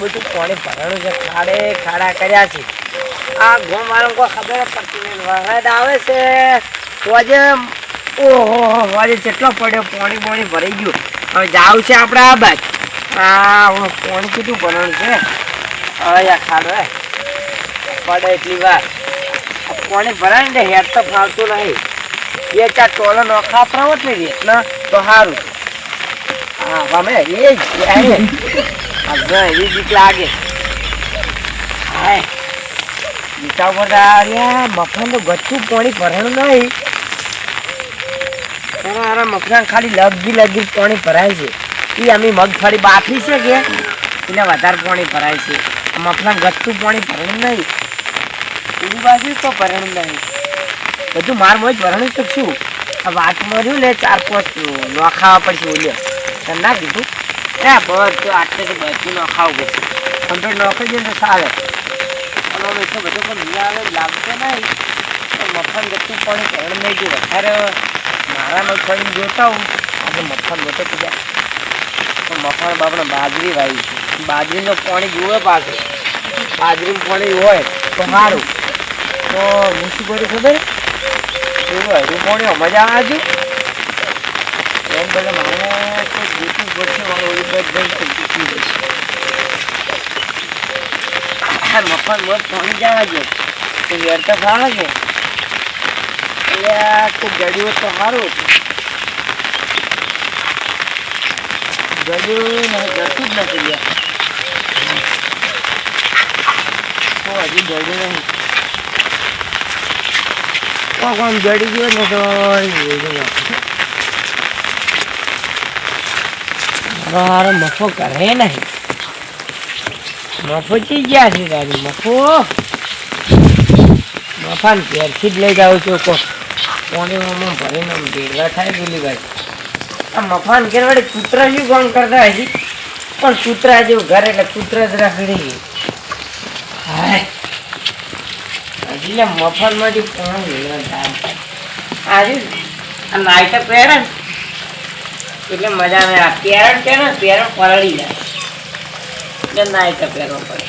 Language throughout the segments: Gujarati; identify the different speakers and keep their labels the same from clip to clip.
Speaker 1: બધું પાણી ભરાણું છે, ખાડે ખાડા કર્યા છે. આ ગોમ વાળો કોઈ ખબર જ પડતી નહીં. વરસાદ આવે છે તો આજે ઓહો આજે કેટલો પડ્યો, પાણી ભરાઈ ગયું. હવે જાવ છે આપણે આ બાજ. પાણી કેટલું ભરાણું છે. હવે આ ખાડો પડે એટલી વાર પાણી ભરાય ને હેડ તો ફાવતું નહીં. 2-4 ટોલો નોખા પ્રવત નહીં રેતના તો સારું. હા અમે એ જ એવી બીક લાગે. હા બીકા ઉપર મફાન તો ગચ્ચું પાણી ભરાણું નહીં. અરે મફાન ખાલી લગી પાણી ભરાય છે. એ અમે મગફળી બાફી છે કે એટલે વધારે પાણી ભરાય છે. મફાન ગચ્ચું પાણી ભરાણું નહીં. એની બાજુ તો ભરાણું નહીં. બધું માર મોજ ભરાણું તો શું. આ વાત મળ્યું ને 4-5 નોખાવા પડશે. ઓલ્યો તને ના કીધું બધું આટલે તો બધું નખાવું પડશે. કંટ્રોલ નોખી દે તો ચાલે. અને એટલો બધો પણ મીરા આવે લાગતો નહીં. તો મફાન ગતું પાણી ભરણ નહીં ગયું. વધારે મારા મગફળી જોતા હું આપણે મફાન ગતો પીધા તો મફાન બાપને બાજરી વાવી છે. બાજરીનું પાણી જોવે પાછું. બાજરીનું પાણી હોય તો સારું. તો હું શું કરું ખબર એવું હરું પાણી મજા આવે છે. એમ ભલે મારે કોઈ જોતું પડશે મારે ઓલી બધું મફાન બસ પાણી જવા દે તો વેર તો ફાવે છે. કોઈ ગળ્યું હોત તો સારું હતું. ગળ્યું જતું જ નથી ગયા તો હજી ગળ્યું નહીં. કોણ ગળી ગયો ને તો મારો મફો કરે નહીં. મફો ચી ગયા છે તારી મફો. મફાન ઘેરથી જ લઈ જાઉં છું. પાણીમાં ભરીને ભેગા થાય બોલી ભાઈ. આ મફાન ઘેર વડે કૂતરા શું કામ કરતા હજી પણ કૂતરા જેવું ઘર એટલે કૂતરા જ રાખડી. હાય હજી મફાનમાંથી પાણી આજે આ નાઈટ પહેરે ને એટલે મજા નહીં. આ પેરણ કે ને પેરણ પલળી જાય એટલે નાઈટ પહેરવો પડે.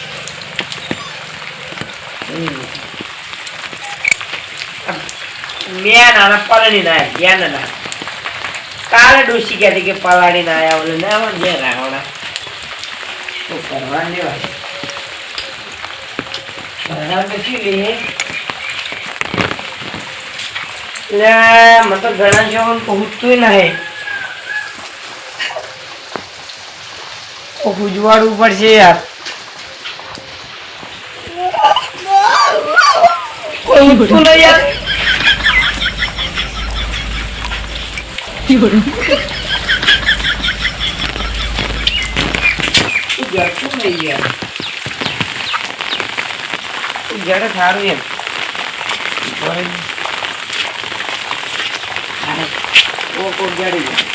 Speaker 1: મેં નાના પલળી ના જ્ઞાન ના કાલે ડોસી કહેતી કે પલાળી ના આવ્યા ઓલે ના જે રાવણા તો કરવા દેવાય. પછી લે મને તો ઘણા જવાનું પહોંચતું નહીં. ઉજવાડવું પડશે યાર. ઉઠતું નહીં યાર. જડતું નહીં યાર. જડે સારું એમ કોક જડી જાય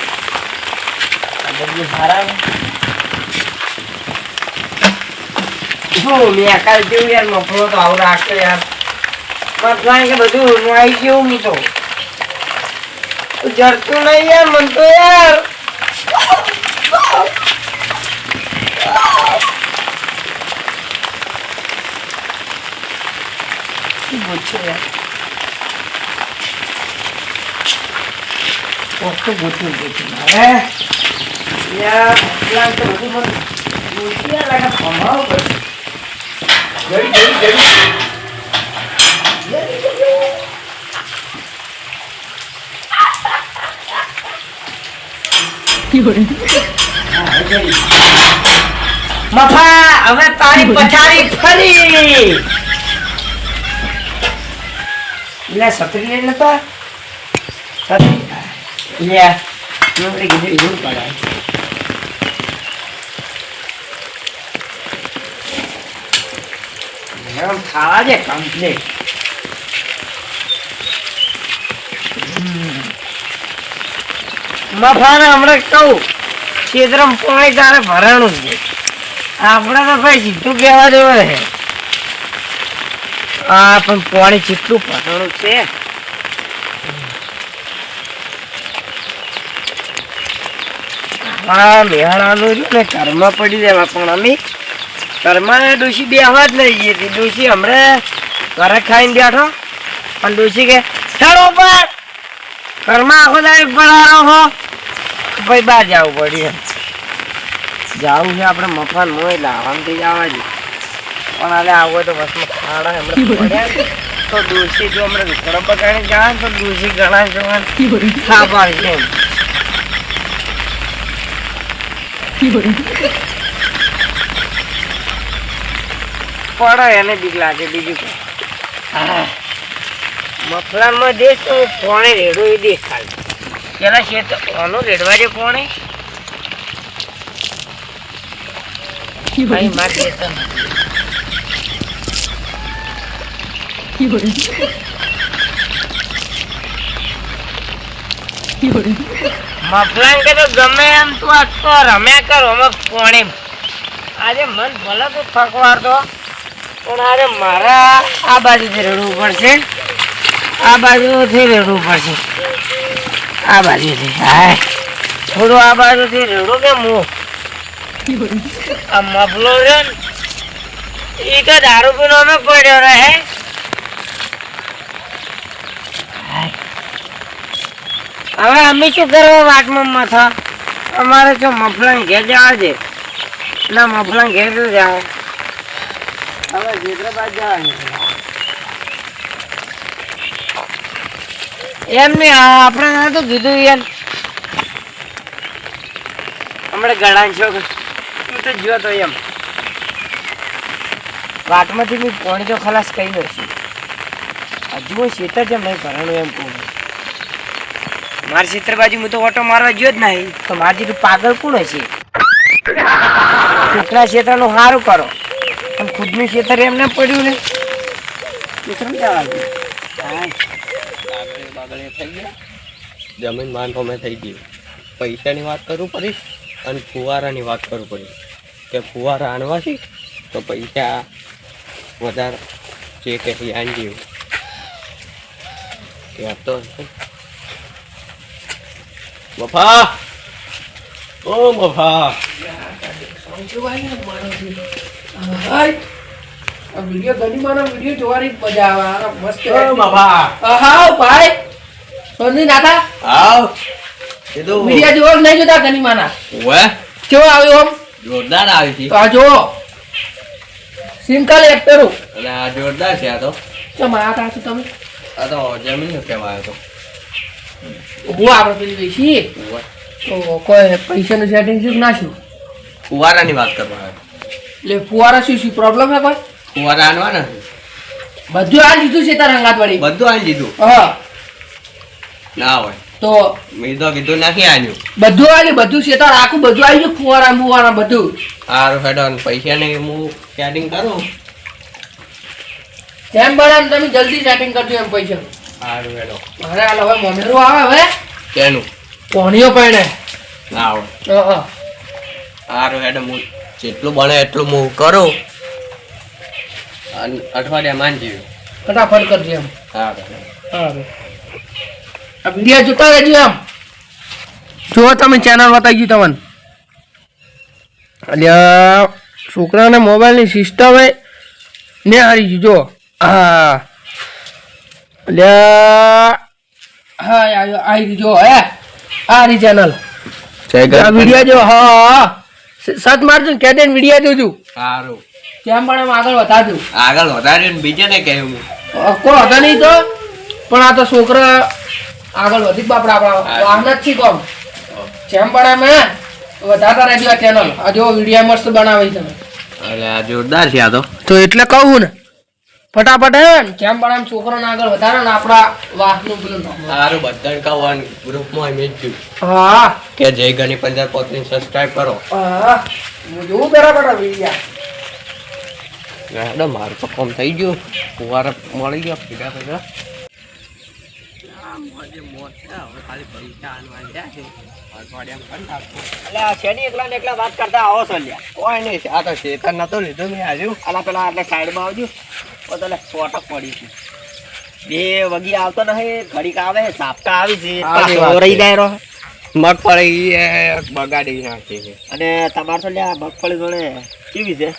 Speaker 1: બધું સારા. મેં કાલ જેવું યાર મફળો તો આવું રાખતો યાર. મફળા કે બધું આવી ગયું. હું તો જડતું નહીં યાર મન તો યાર. મફા હવે તારી પછાડી ફરી લે સતરી લઈ લેતા સતરી લે નોકરી કીધી જરૂર પડાય. એમ ખાવા દે કમ્પ્લીટ. મફાને હમણાં કહું ક્ષેત્રમાં પાણી તારે ભરાણું છે. આપણે તો ભાઈ સીધું કહેવા દેવું છે. આ પણ પાણી કેટલું ભરાણું છે. હા મેળાનું ને ઘરમાં પડી દેવા પણ અમે ઘરમાં ડોશી બે હવા જ લઈ ગઈ હતી. ડોશી હમણાં ઘરે ખાઈને બેઠો પણ ડોશી કે ચાલો ઉપર ઘરમાં આખો દાડી પડારો હો ભાઈ બહાર જવું પડ્યું. જવું છે આપણે મફાન મોય લાવવાનું જવા દે પણ હાલે આવો તો બસમાં ખાડા હમણાં પડ્યા તો ડોશી જો હમણાં ઘણા બગાડી જાય તો ડોશી ઘણા જોવાનું ખા પાડશે એમ. પડો એને બીક લાગે બીજું મફલાનમાં દેશ તો પોણે રેડો એ દેખ ખાલી પેલા શેત ઓનું રેડવા દે પોણે ભાઈ માર દેતો મફલાન કે તો ગમે એમ તું આખો રમ્યા કરો અમે પોણે આજે મન ભલે તો ફકવાર તો પણ અરે મારા આ બાજુથી રેડવું પડશે આ બાજુથી રેડવું પડશે આ બાજુથી હાય થોડું આ બાજુથી રેડું કે હું આ મફલો છે ને એ તો દારૂ પીનો અમે પડ્યો રહે. હવે અમે શું કરવા વાટમાં માથા અમારે જો મફલાન ઘેર જવા છે ના મફલાન ઘેર તો જાઓ હવે હૈદરાબાદ જવાનું એમ નહીં આપણે તો કીધું યાર હમણાં ઘણા છો તું તો જો તો એમ વાટમાંથી મેં પોણી તો ખલાસ કહી નથી હજુ હું શેતર જેમ નહીં ભરવાનું એમ કહું મારી શેતર બાજુ હું તો ઓટો મારવા ગયો જ નહીં તો મારી જેટલું પાગલ કોણ હશે. છોકરા ક્ષેત્રનું સારું કરો પણ ખુદનું ક્ષેત્ર એમને પડ્યું ને
Speaker 2: જમીન માંડ અમે થઈ ગયું. પૈસાની વાત કરવું પડી અને ફુવારાની વાત કરવું પડી કે ફુવારા આણવા છે તો પૈસા વધારે જે કહી આંજી તો મફા ઓ મફા
Speaker 3: વિડીયો ગનીમાનો વિડીયો જોવાની મજા આવે મસ્ત.
Speaker 2: ઓ મફા
Speaker 3: હાવ ભાઈ સોની નાતા
Speaker 2: આવ કીધું
Speaker 3: વિડીયો જોવો કે નહીં જોતા ગનીમાના
Speaker 2: ઓએ
Speaker 3: કેવો આવ્યો આમ
Speaker 2: જોરદાર આવી છે.
Speaker 3: તો આ જો સિંકલ એક્ટર
Speaker 2: અને આ જોરદાર છે. આ તો
Speaker 3: ચમ આયા તા તમે
Speaker 2: આ તો જમીન કહેવાય તો
Speaker 3: હું આપણે પેલી બેસી તો કોઈ પૈસાનું સેટિંગ શું નાખ્યું
Speaker 2: ફુવારાની વાત કરવા આવે.
Speaker 3: એટલે ફુવારા શું પ્રોબ્લેમ છે કોઈ
Speaker 2: ફુવારા આણવાના
Speaker 3: બધું આ લીધું છે તાર રંગાત વાળી
Speaker 2: બધું આણી દીધું
Speaker 3: હા
Speaker 2: ના હોય
Speaker 3: તો
Speaker 2: મેં તો કીધું નાખી આન્યું
Speaker 3: બધું આલી બધું છે તાર આખું બધું આવી ગયું ફુવારા મુવારા બધું
Speaker 2: સારું હેડો પૈસા ને હું સેટિંગ કરું.
Speaker 3: જેમ બને તમે જલ્દી સેટિંગ કરજો એમ પૈસા
Speaker 2: સારું હેડો
Speaker 3: મારે હાલ હવે મમેરું આવે હવે
Speaker 2: કેનું
Speaker 3: પોણીઓ પડે
Speaker 2: ના હોય સારું હેડો હું જેટલું બને એટલું હું કરું અને અઠવાડિયા માનજી
Speaker 3: ફટાફટ કરજો એમ
Speaker 2: સારું
Speaker 3: સારું આ વિડીયો જોતા રહેજો એમ જો તમે ચેનલ બતાવી ગયું તમને અલ્યા છોકરાને મોબાઈલની સિસ્ટમ ને હારી ગયું જો હા અલ્યા હા આવી જો હે આરી ચેનલ આ વિડીયો જો હા સત મારજો ને કેડેન વિડીયો જોજો
Speaker 2: સારું
Speaker 3: કેમ પણ આમ આગળ વધારજો
Speaker 2: આગળ વધારે બીજે ને કહ્યું
Speaker 3: કોઈ હતા નહીં તો પણ આ તો છોકરા આગળ વધી બાપડા આપણા વાહન જ છે કોમ જેમ પણ અમે વધારતા રહેજો આ ચેનલ આ જો વિડીયો મસ્ત બનાવી તમે
Speaker 2: અરે આ જોરદાર છે આ
Speaker 3: તો એટલે કહું ને ફટાફટ હે ને જેમ પણ આમ છોકરાને આગળ વધારે ને આપણા વાહનું પેલું
Speaker 2: સારું બધાને કહું ગ્રુપમાં ઇમેજ જોયું
Speaker 3: હા
Speaker 2: કે જય ગણી પંદર પોતની સબસ્ક્રાઇબ કરો.
Speaker 3: હા હું જોઉં બરાબર વિડીયા
Speaker 2: હેડો મારું તો કામ થઈ ગયું ફુવારા મળી ગયા પીડા પૈસા
Speaker 1: વાત કરતા આવો છો લ્યા
Speaker 2: કોઈ નહીં આ તો શેતર નતો લીધો મેં આજુ
Speaker 1: આલા પેલા એટલે સાઈડમાં આવજો એટલે સોટક પડી છે બે વગી આવતો નહીં ઘડીક આવે સાપકા આવી છે રહી જાય રહો
Speaker 2: મગફળી બગાડી નાખી છે
Speaker 1: અને તમારે તો લ્યા મગફળી જોડે કેવી છે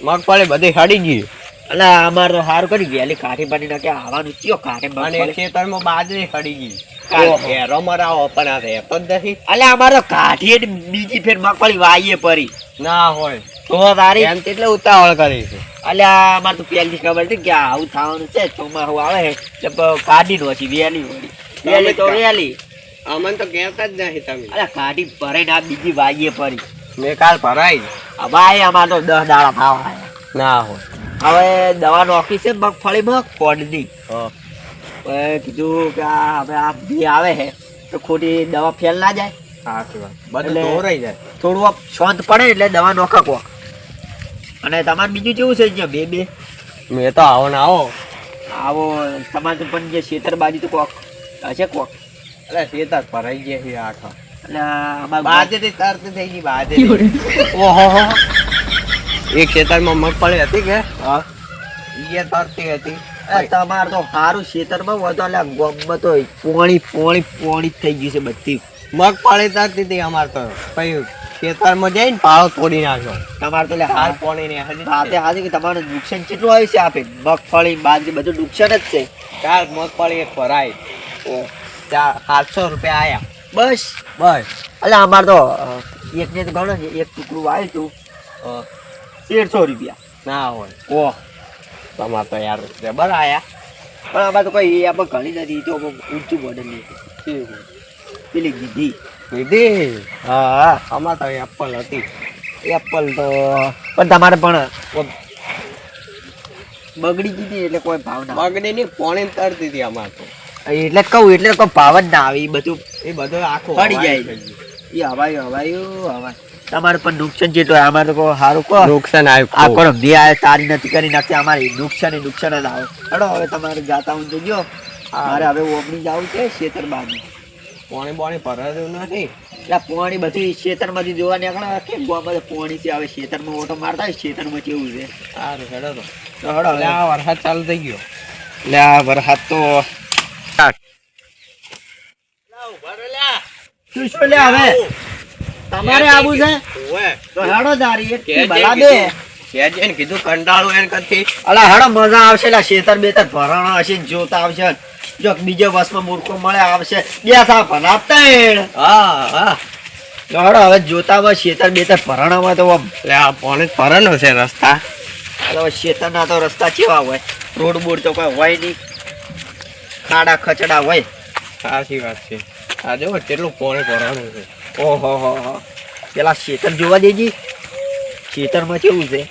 Speaker 2: મગફળી બધી હડી ગઈ
Speaker 1: એટલે અમારે તો સારું કરી વહેલી કાઠી પાડી નાખે આવવાનું કયો કાઠે
Speaker 2: અને
Speaker 1: મગફળી.
Speaker 2: ખેતરમાં બાજરી હડી ગઈ
Speaker 1: ઓહો.
Speaker 2: ઘેરો મરાવો પણ આ રહેતો જ નથી
Speaker 1: એટલે અમારે તો કાઠીએ ને બીજી ફેર મગફળી વાઈએ પરી
Speaker 2: ના હોય
Speaker 1: તો તારી
Speaker 2: એમ એટલે ઉતાવળ કરી છે
Speaker 1: અલ્યા અમારે તો પહેલી ખબર હતી કે આવું થવાનું છે ચોમાસું આવે એટલે કાઢી નો વહેલી વળી વહેલી તો વહેલી
Speaker 2: અમને તો કહેતા જ નહીં તમે
Speaker 1: અલ્યા કાઢી ભરાઈને આ બીજી વાઈએ પરી
Speaker 2: મેં કાલ ભરાઈ
Speaker 1: આ ભાઈ અમારે તો 10 દાડા ખાવા
Speaker 2: ના હોય
Speaker 1: હવે દવા નોખી છે મગફળીમાં કોડની
Speaker 2: હા.
Speaker 1: હવે કીધું કે આ હવે આ બી આવે છે તો ખોટી દવા ફેલ ના જાય
Speaker 2: સાચી વાત બધું
Speaker 1: એટલે-
Speaker 2: દોરાઈ જાય
Speaker 1: થોડું આમ શાંત પડે એટલે દવા નોખા કોક અને તમારે બીજું કેવું છે અહીંયા બે
Speaker 2: મેં તો આવો ને આવો
Speaker 1: આવો તમારે તો પણ જે ખેતર બાજુ તો કોક હશે કોક
Speaker 2: એટલે ખેતર ભરાઈ ગયા છે આખા
Speaker 1: એટલે અમારે
Speaker 2: બાજરી તરત થઈ ગઈ બાજરી
Speaker 1: ઓહો
Speaker 2: એક ખેતરમાં મગફળી હતી કે
Speaker 1: હા
Speaker 2: એ તરતી હતી
Speaker 1: તમારે તો સારું ખેતરમાં વધુ એટલે ગોમમાં તો પોણી જ થઈ ગયું છે બધી
Speaker 2: મગફળી તરતી હતી અમારે તો પછી ખેતરમાં જઈને પાળો તોડી નાખ્યો
Speaker 1: તમારે તો એટલે
Speaker 2: હાલ
Speaker 1: હાલ
Speaker 2: પોણી ને
Speaker 1: હાથે હાથે કે તમારું નુકસાન કેટલું આવ્યું છે આપે મગફળી બાજરી બધું નુકસાન જ છે
Speaker 2: ચાર મગફળી એક ભરાઈ ચાર 700 રૂપિયા આયા
Speaker 1: બસ
Speaker 2: બસ
Speaker 1: એટલે અમારે તો એકને તો ગણો ને એક ટુકડું આવ્યું હતું 1300 રૂપિયા
Speaker 2: ના હોય
Speaker 1: ઓહ
Speaker 2: તમારે તો યાર જબર આયા
Speaker 1: પણ આમાં તો કોઈ આપણે ઘણી નથી તો ઊંચું મોડલની પેલી કીધી
Speaker 2: દીદી
Speaker 1: હા
Speaker 2: અમારે તો એપલ હતી
Speaker 1: એપલ તો પણ તમારે પણ બગડી ગઈ એટલે કોઈ ભાવ ના આવે.
Speaker 2: બગડી ની પોણી તરતી હતી અમારે તો
Speaker 1: એટલે જ કહું એટલે કોઈ ભાવ જ ના આવે એ બધું
Speaker 2: એ બધું આખું
Speaker 1: પડી જાય.
Speaker 2: હવાઈ થઈ ગયું.
Speaker 1: એ હવાયું તમારે પણ નુકસાન જેટલું આવે. અમારે તો કોઈ સારું કહો
Speaker 2: નુકસાન
Speaker 1: આ
Speaker 2: આવ્યું
Speaker 1: કોણ બે આ તારી નથી કરી નાખતી અમારે નુકસાન જ આવે. હેડો હવે તમારે જાતા હું તો ગયો મારે હવે ઓમણી જવું છે ખેતર બાજુ
Speaker 2: પોણી બોણી ભરાયું નથી
Speaker 1: એટલે પોણી બધી ખેતરમાંથી જોવા નીકળે કે ગોમાં પોણી છે હવે ખેતરમાં ઓટો મારતા હોય ખેતરમાં કેવું છે
Speaker 2: સારું હેડો તો
Speaker 1: તો હેડો
Speaker 2: એટલે આ વરસાદ ચાલુ થઈ ગયો
Speaker 1: એટલે આ વરસાદ તો શું લે હવે તમારે આવું છે તો હેડો દારી એક થી ભલા બે
Speaker 2: કેજે ને કીધું કંટાળું એને કરતી
Speaker 1: અલા હેડો મજા આવશે લા ખેતર બેતર ભરાણા હશે ને જોતા આવશે જો બીજે વર્ષમાં મૂર્ખો મળે આવશે બે સા ભરાવતા
Speaker 2: હા હા
Speaker 1: હેડો હવે જોતા હોય ખેતર બેતર ભરાણામાં તો આમ
Speaker 2: એટલે આ પોણી ભરાનો છે રસ્તા
Speaker 1: હવે ખેતરના તો રસ્તા કેવા હોય રોડ બોડ તો કોઈ હોય નહીં ખાડા ખચડા હોય
Speaker 2: સાચી વાત છે આ જો કેટલું પોણી ભરાનું છે
Speaker 1: ઓહો હો હો પેલા ખેતર જોવા દેજી ખેતરમાં કેવું છે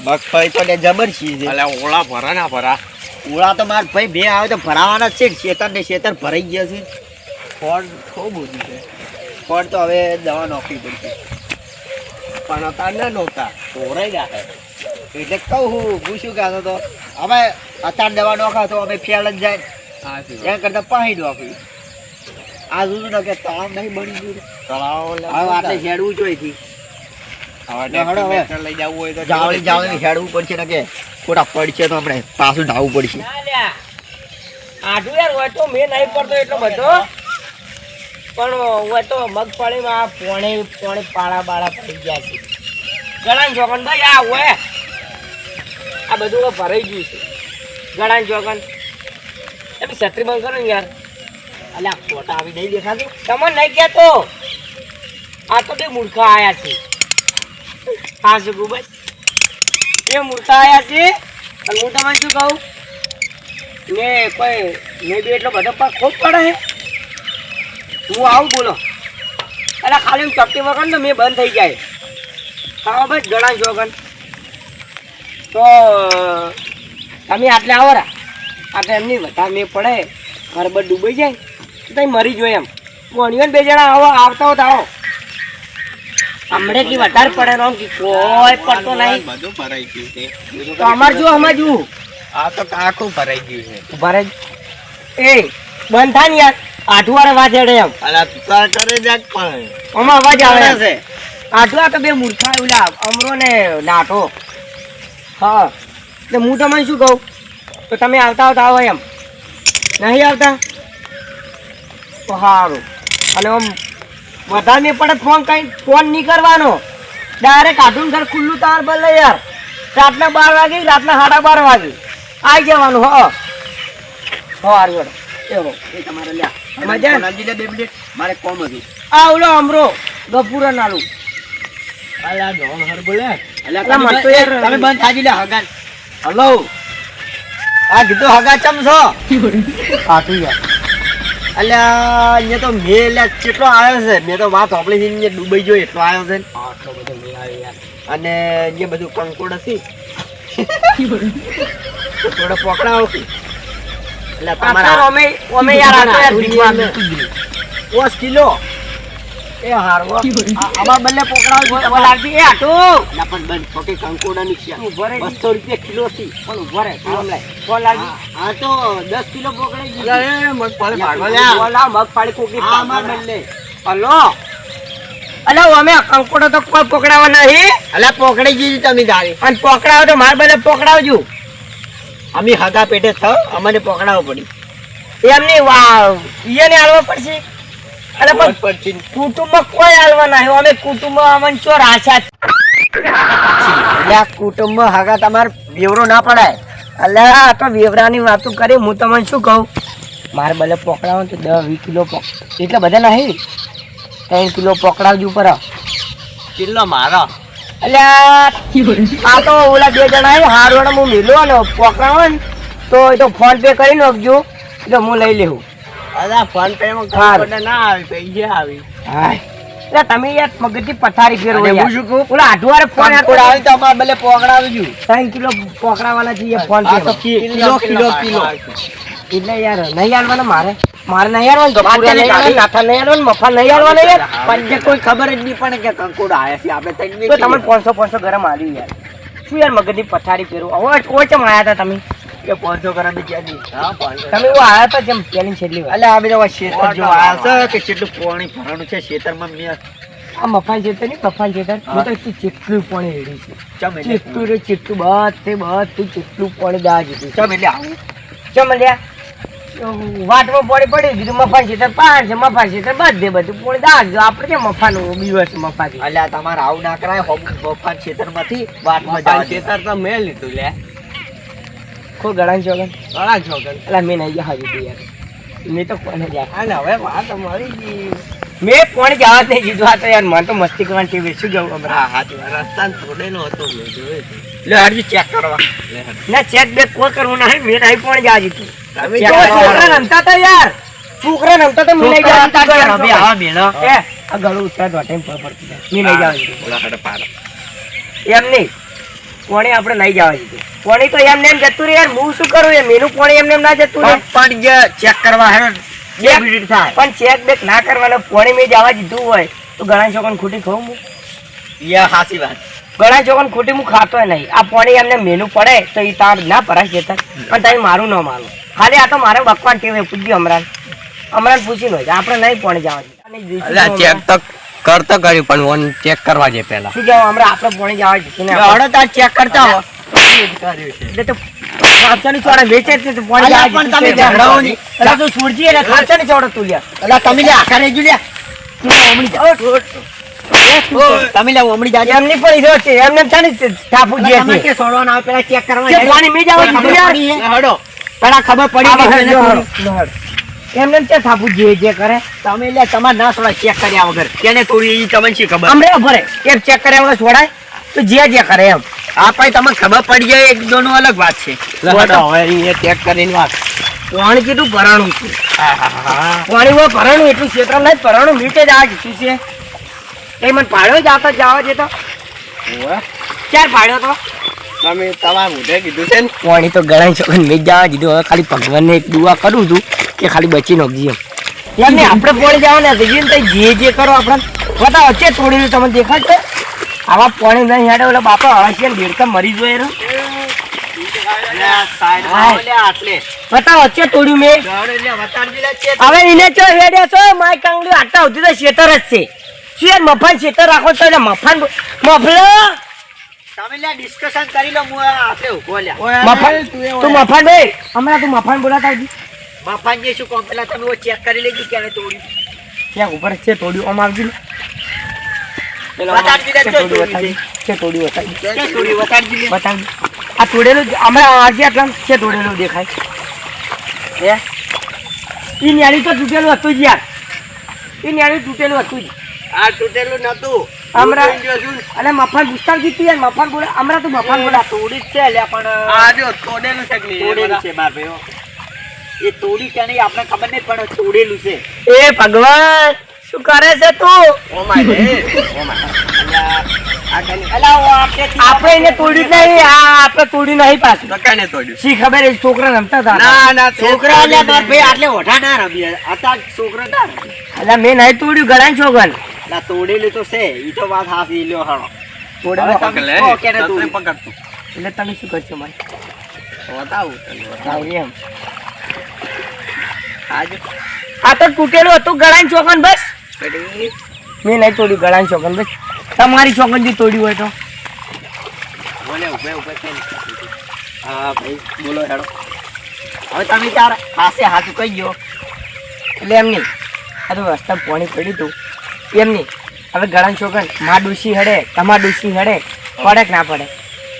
Speaker 1: મગફળી તો લે જબર છે
Speaker 2: એટલે ઓળા ભરા ના ભરા
Speaker 1: ઉડા તો માર ભાઈ બે આવે તો ભરાવાના જ છે ને ખેતર ને ખેતર ભરાઈ ગયા છે ફળ ખૂબ ઓછું છે ફળ તો હવે દવા નોખવી પડશે
Speaker 2: પણ અત્યારે ના નહોતા તોરાઈ ગયા
Speaker 1: એટલે કહું હું શું કહેતો તો હવે અત્યારે દવા નોખા તો અમે ફેલ જ જાય
Speaker 2: સાચી
Speaker 1: એના કરતા પાણી નોખવી આ શું ને કે તળાવ નહીં બની ગયું
Speaker 2: તળાવ
Speaker 1: હવે આટલે હેડવું જોઈથી
Speaker 2: હવે લઈ જવું હોય તો
Speaker 1: જાવળી હેડવું પડશે ને કે ખોટા પડશે તો આપણે પાછું ધાવવું પડશે
Speaker 3: આઠું યાર હોય તો મેં નહીં પડતો એટલો બધો પણ હોય તો મગફળીમાં પોણી પાળા બાળા પડી ગયા છે ગળાન જોગન ભાઈ આ હોય આ બધું ભરાઈ ગયું છે ગળાન જોગન તમે છત્રી બંધ કરો ને યાર
Speaker 1: અલ્યા ફોટા આવી નહીં દેખાતું
Speaker 3: તમને નહીં કહેતો આ તો બે મૂર્ખા આયા છે હા શું ગુબજ એ મૂર્ખા આયા છે અને હું તમને શું કહું ને કોઈ મેં બી એટલો બધો પાક ખૂબ પડે છે હું આવું બોલો એટલે ખાલી હું ચપટી વગર ને મેં બંધ થઈ જાય હા બસ ઘણા જોગન તો તમે આટલે આવો રા આટલે એમની વધારે મેં પડે ઘર ડૂબાઈ જાય તો તમે મરી જોઈએ એમ કોણીઓ બે જણા આવો આવતા હો તો આવો હમણાંથી વધારે પડે ને આમ કે કોઈ પડતો નહીં
Speaker 2: બધું ભરાઈ ગયું છે
Speaker 3: તો અમારે જો સમજવું
Speaker 2: આ તો આખું ભરાઈ ગયું છે
Speaker 3: ઉભા રહે એ બંધ થાય ને યાર આઠું વાળે વાત હેડે એમ
Speaker 2: અલા તું કરે જાક પણ
Speaker 3: આમાં અવાજ આવે
Speaker 1: છે
Speaker 3: આઠું આ તો બે મૂર્ખા ઓલા અમરો ને નાટો હા એટલે હું તમને શું કહું તો તમે આવતા આવતા આવો એમ નહીં આવતા તો સારું અને આમ વધારે નહીં પડે ફોન નહીં કરવાનો ડાયરેક્ટ આધુન ઘર ખુલ્લું તાર બદલે યાર. રાતના 12 વાગે, રાતના 12:30 વાગે આવી જવાનું. હારું એવો એ તમારે લ્યા મજા ને?
Speaker 2: નાજી લે 2 મિનિટ મારે કોમ હતું.
Speaker 3: આ ઓલો અમરો ગફુરા નાલું.
Speaker 2: અલ્યા જોન હર બોલે.
Speaker 3: અલા મત તો યાર
Speaker 2: તમે બંધ થાજી લે હગા. હલો આ કીધું હગા ચમ છો?
Speaker 3: ખાતું યાર.
Speaker 2: અલ્યા અહીંયા તો મેલ કેટલો આવ્યો છે. મેં તો વાત સાંભળી છે અહીંયા દુબઈ જો એટલો આવ્યો છે ને.
Speaker 3: આટલો બધો મેં આવ્યો યાર.
Speaker 2: અને અહીંયા બધું કંકોડ હતી થોડો પકડાવો એટલે
Speaker 3: તમારા અમે યાર આ તો યાર ભીખવા
Speaker 2: દુનિયાને
Speaker 3: મૂકી
Speaker 2: 5 કિલો
Speaker 3: એ હારવો
Speaker 2: આમાં બલ્લે પકડાવો
Speaker 3: બોલાવતી એ આટો
Speaker 2: ના પણ બંધ ફોટી કંકોડાની છે
Speaker 3: ઉભો રે
Speaker 2: 200 રૂપિયા કિલો થી
Speaker 3: પણ ઉભો રે કામ લાય કોણ લાગી
Speaker 2: આ તો 10 કિલો પકડાઈ ગઈ
Speaker 3: એ
Speaker 2: મગફળી ભાગવા
Speaker 3: બોલા મગફળી કોકી
Speaker 2: આ માં બલ્લે
Speaker 3: હલો અલા અમે કંકોડો તો કોઈ પકડાવા નહીં.
Speaker 2: અલા પકડી ગઈ તમે ગાડી
Speaker 3: અને પકડાવો તો માર બદલે પકડાવજો.
Speaker 2: અમે હગા પેટે છો અમને પકડાવો પડી
Speaker 3: એમની ઈને હાલવા પડશે. અરે પણ
Speaker 2: પછી
Speaker 3: કુટુંબમાં કોઈ હાલવા નહીં. અમે કુટુંબમાં અમને ચો રાછા
Speaker 2: યા કુટુંબમાં હગા તમાર બેવરો ના પડાય.
Speaker 3: અલા આ તો વેવરાની વાતો કરી. હું તમને શું કહું, મારે બદલે પકડાવો તો 10-20 કિલો એટલે બધા નહીં 3 કિલો પકડાવજો ઉપર.
Speaker 2: કિલ્લો મારો
Speaker 3: અલ્યા આ તો ઓલા 2 જણા હારવાડ હું મેલો ને પકડાવો ને તો એ તો ફોન પે કરી નાખજો એટલે હું લઈ લેવું.
Speaker 2: અલા ફોન પે માં
Speaker 3: હારું.
Speaker 2: કંકોડા ના આવે પૈસા આવી
Speaker 3: હાય એટલે તમે યાર મગજથી પથારી ફેરવો
Speaker 2: અને હું
Speaker 3: યાર.
Speaker 2: શું કહું?
Speaker 3: ઓલા આઢુવારે ફોન
Speaker 2: કંકોડા આવે તો અમાર બલે પકડાવજો
Speaker 3: 3 કિલો પકડાવાના છે ફોન
Speaker 2: આ
Speaker 3: પે
Speaker 2: તો કિલો
Speaker 3: એટલે યાર નહીં હાલવાના મારે નહીં હાલવાનું
Speaker 2: વાત
Speaker 3: ગફુરા નહીં
Speaker 2: કરી
Speaker 3: હાલવાનું, નાથા નહીં હાલવાનું, મફા નહીં હાલવાના યાર.
Speaker 2: પણ કોઈ ખબર જ નહીં પડે કે કંકોડા આયા છે આપણે તઈ
Speaker 3: તો તમે 500 ગરમ આલ્યું યાર. શું યાર મગજની પથારી ફેરવો. હવે ઓચમ આયા હતા તમે
Speaker 2: કે 500 ગ્રામ બીજાજી હા 500
Speaker 3: તમે એવું આયા હતા જેમ પેલી છેલ્લી વાર.
Speaker 2: અલે આ બધા શેતર જો આ છે કે કેટલું પાણી ભરવાનું છે શેતરમાં મેં
Speaker 3: આ મફાન જેતર નહીં મફાન જેતર હું તો કેટલું પાણી રેડ્યું છે.
Speaker 2: ચમ એટલે
Speaker 3: ચેટલું રે ચેટલું બધું ચેટલું પાણી દા જીધું
Speaker 2: ચમ એટલે આવું
Speaker 3: ચમ લ્યા વાટમાં પાણી પડી દીધું. મફાન છેતર પાણ છે મફાન છેતર બધું પાણી દા દીધું. આપણે કેમ મફાનું બીવર છે મફાથી.
Speaker 2: અલ્યા તમારે આવું ના કરાય બફાન શેતરમાંથી વાટમાં જાવ શેતર તો મેં લીધું લે
Speaker 3: કોઈ ગળાન ચોગન
Speaker 2: ઘણા છોકર
Speaker 3: એટલે મેં નહીં ગયા હજુ યાર. મેં તો કોને જાય
Speaker 2: અને હવે વાત મળી ગઈ
Speaker 3: મેં કોને જવા જ નહીં જીધું. આ તો યાર મને તો મસ્તી કરવાની ટીવી શું જવું ખબર.
Speaker 2: હા હા રસ્તા થોડેલો હતો મેં જોયો લે હરજી ચેક કરવા લે
Speaker 3: ના ચેક બેક કોઈ કરવું નહીં. મેં નહીં પણ જવા જીધું.
Speaker 2: તમે
Speaker 3: તો છોકરા રમતા હતા યાર. છોકરા રમતા તો મેં નહીં જવા દીધું.
Speaker 2: હવે આવા મેળો
Speaker 3: એ આ ગળું ઉતાર દોટે પડતી જાય. મેં નહીં જવા દીધું.
Speaker 2: બોલા હડે પાડો
Speaker 3: એમ નહીં કોણે આપણે નહીં જવા દીધું. કોણે તો એમને એમ જતું રહે યાર. હું શું કરું યાર. મેનું કોણે એમને એમ ના જતું રહે.
Speaker 2: પણ જે ચેક કરવા હે 2 મિનિટ થાય
Speaker 3: પણ ચેક બેક ના કરવાનો. કોણે મેં જવા દીધું હોય તો ઘણા છોકરાને ખોટી ખાઉં હું.
Speaker 2: યા હાસી વાત
Speaker 3: ઘણા છોકરાને ખોટી હું ખાતોય નહીં. આ પાણી એમને મેનું પડે તો એ તાર ના ભરાય જતા. પણ તમે મારું ન માનો. ખાલી આ તો મારે બકવાન ટેવે પૂછ્યું હમણાં પૂછી લો આપણે નહીં પાણી જવા દીધું.
Speaker 2: અલ્યા ચેક તો કરતો કર્યું પણ વન ચેક કરવા જે પહેલા
Speaker 3: શું જાવ હમણાં આપણે પાણી જવા દીધું ને
Speaker 2: હડો તાર ચેક કરતા હો
Speaker 3: એટલે તો ખાચાની ચોળા વેચે જ છે તો પાણી
Speaker 2: અલ્યા,
Speaker 3: જવા
Speaker 2: પણ
Speaker 3: દીધું.
Speaker 2: તમે ઝઘડાઓ નહીં.
Speaker 3: અલ્યા તું છોડજી એટલે ખાચાની ચોળા તું લ્યા.
Speaker 2: અલ્યા તમે લે આખા રેજુ લે તમે લે ઓમણી જાજે
Speaker 3: એમની પણ ઈરો છે એમને છે ને ઠાપુ જે
Speaker 2: તમે
Speaker 3: છે
Speaker 2: કે સોડવાના આવે પેલા ચેક કરવા
Speaker 3: કે પાણી મેં જવા દીધું યાર.
Speaker 2: હડો
Speaker 3: પેલા ખબર પડી
Speaker 2: આ
Speaker 3: કે
Speaker 2: વખતે
Speaker 3: જો
Speaker 2: થોડું.
Speaker 3: હળ. એમને છે ઠાપુ જે કરે
Speaker 2: તમે લે તમાર ના સોડા ચેક કર્યા વગર કેને તોડી ઈ તમને શી ખબર
Speaker 3: અમરે ભરે એમ ચેક કર્યા વગર છોડાય તો જે કરે એમ.
Speaker 2: આ પછી તમને ખબર પડી જાય એક દોનો અલગ વાત છે
Speaker 3: હડો.
Speaker 2: હવે એ ચેક કરીને વાત
Speaker 3: પાણી કેટલું ભરાણું છે. પાણી હોય ભરાણું એટલું ક્ષેત્ર નહીં ભરાણું મીટે જ આ જીતું છે. એ મને પાડ્યો જ આતો જવા દેતો ક્યારે પાડ્યો તો
Speaker 2: તમે તમારા મોઢે કીધું છે ને
Speaker 3: પાણી તો ગણાય છો મેં જવા દીધું. હવે ખાલી ભગવાનને એક દુઆ કરું છું કે ખાલી બચી નોખજી એમ. યાર ને આપણે પાણી જવાના થઈ ગયું ને જે કરો આપણે બતાવો છે થોડી તમને દેખાડ છે આવા પાણી નહીં હેડે ઓલા બાપા હળસિયા ને દેડકા મરી જોઈએ રે. બતાવો છે તોડ્યું મેં. હવે એને ચો હેડે છો માય કાંગલી આટલા સુધી તો શેતર જ છે. શું યાર મફાન શેતર રાખો તો એટલે મફાન મફલો
Speaker 2: તમે લે ડિસ્કશન કરી લો હું આપણે ઉભો લ્યા
Speaker 3: મફાન તું મફાન ભાઈ હમણાં તું મફાન બોલાતા આવજી.
Speaker 2: બાપાને જે શું કોમ પેલા તમે ચેક કરી લેજો ક્યારે તોડ્યું
Speaker 3: ક્યાં ઉપર છે તોડ્યું આમ આવજી. બતાડજી ને,
Speaker 1: છે
Speaker 3: ચોય
Speaker 1: તોડી
Speaker 3: તોડી
Speaker 1: બતાડજી. છે તોડી બતાડજી.
Speaker 3: કે તોડી બતાડજી લે.
Speaker 1: બતાડજી. આ તોડેલું જ- હમણાં આજે આટલા છે તોડેલું દેખાય હે ઈ ન્યાળી તો તૂટેલું હતું જ યાર ઈ ન્યાળી તૂટેલું હતું જ
Speaker 3: આ તૂટેલું નતું.
Speaker 1: હમણાં-
Speaker 3: હું જોઈ ગયો છું.
Speaker 1: અને મફાન પૂછતા કીધું યાર મફાન બોલે હમણાં તો મફાન બોલા
Speaker 3: તોડી જ છે લ્યા, પણ
Speaker 2: આ જો તોડેલું છે કે નહીં?
Speaker 3: તોડેલું છે માર ભાઈઓ. એ તોડી કે નહીં આપણે ખબર નહીં, પણ તોડેલું છે.
Speaker 1: એ ભગવાન શું કરે છે તું
Speaker 2: ઓ માય રે, ઓ માય.
Speaker 3: અલ્યા, આ કઈ- અલા, ઓ આપણેથી-
Speaker 1: આપણે એને તોડ્યું જ નહીં આ આપણે તોડ્યું નહીં પાછું
Speaker 2: તો કાંઈ નહીં તોડ્યું.
Speaker 1: શી ખબર એ છોકરા રમતા હતા
Speaker 2: ના ના
Speaker 3: છોકરા અલ્યા માર ભાઈ આટલે ઓઢા ના રમીએ. આટલા છોકરા ના રમીએ.
Speaker 1: એટલે મેં નહીં તોડ્યું ગળાને છોકન
Speaker 3: અલા, તોડેલું તો છે. ઈ તો વાત હાચી. લ્યો હાલો.
Speaker 1: તોડેલું
Speaker 3: હવે
Speaker 2: પકડ લે,
Speaker 3: કહો કે ને
Speaker 2: તતરે
Speaker 3: તોડ્યું.
Speaker 2: પકડતું.
Speaker 1: એટલે તમે શું કરશો મને
Speaker 2: બતાવું તને.
Speaker 1: આવું એમ
Speaker 2: આ જો
Speaker 1: આ તો તૂટેલું હતું ગળાને છોકન બસ
Speaker 2: પેટી.
Speaker 1: મેં નહીં તોડ્યું ગળાને છોકન બસ તમારી છોકન જે તોડ્યું હોય તો
Speaker 3: બોલે ઉભે ઉભે થઈને. હા ભાઈ બોલો હેડો. હવે તમે તાર હાથે હાથ કહી ગયો.
Speaker 1: એટલે એમ નહીં આ તો રસ્તા પાણી પડ્યું હતું એમ નહીં હવે ગળાને છોકન માં ડૂસી હડે તમાર ડૂસી હડે પડે કે ના પડે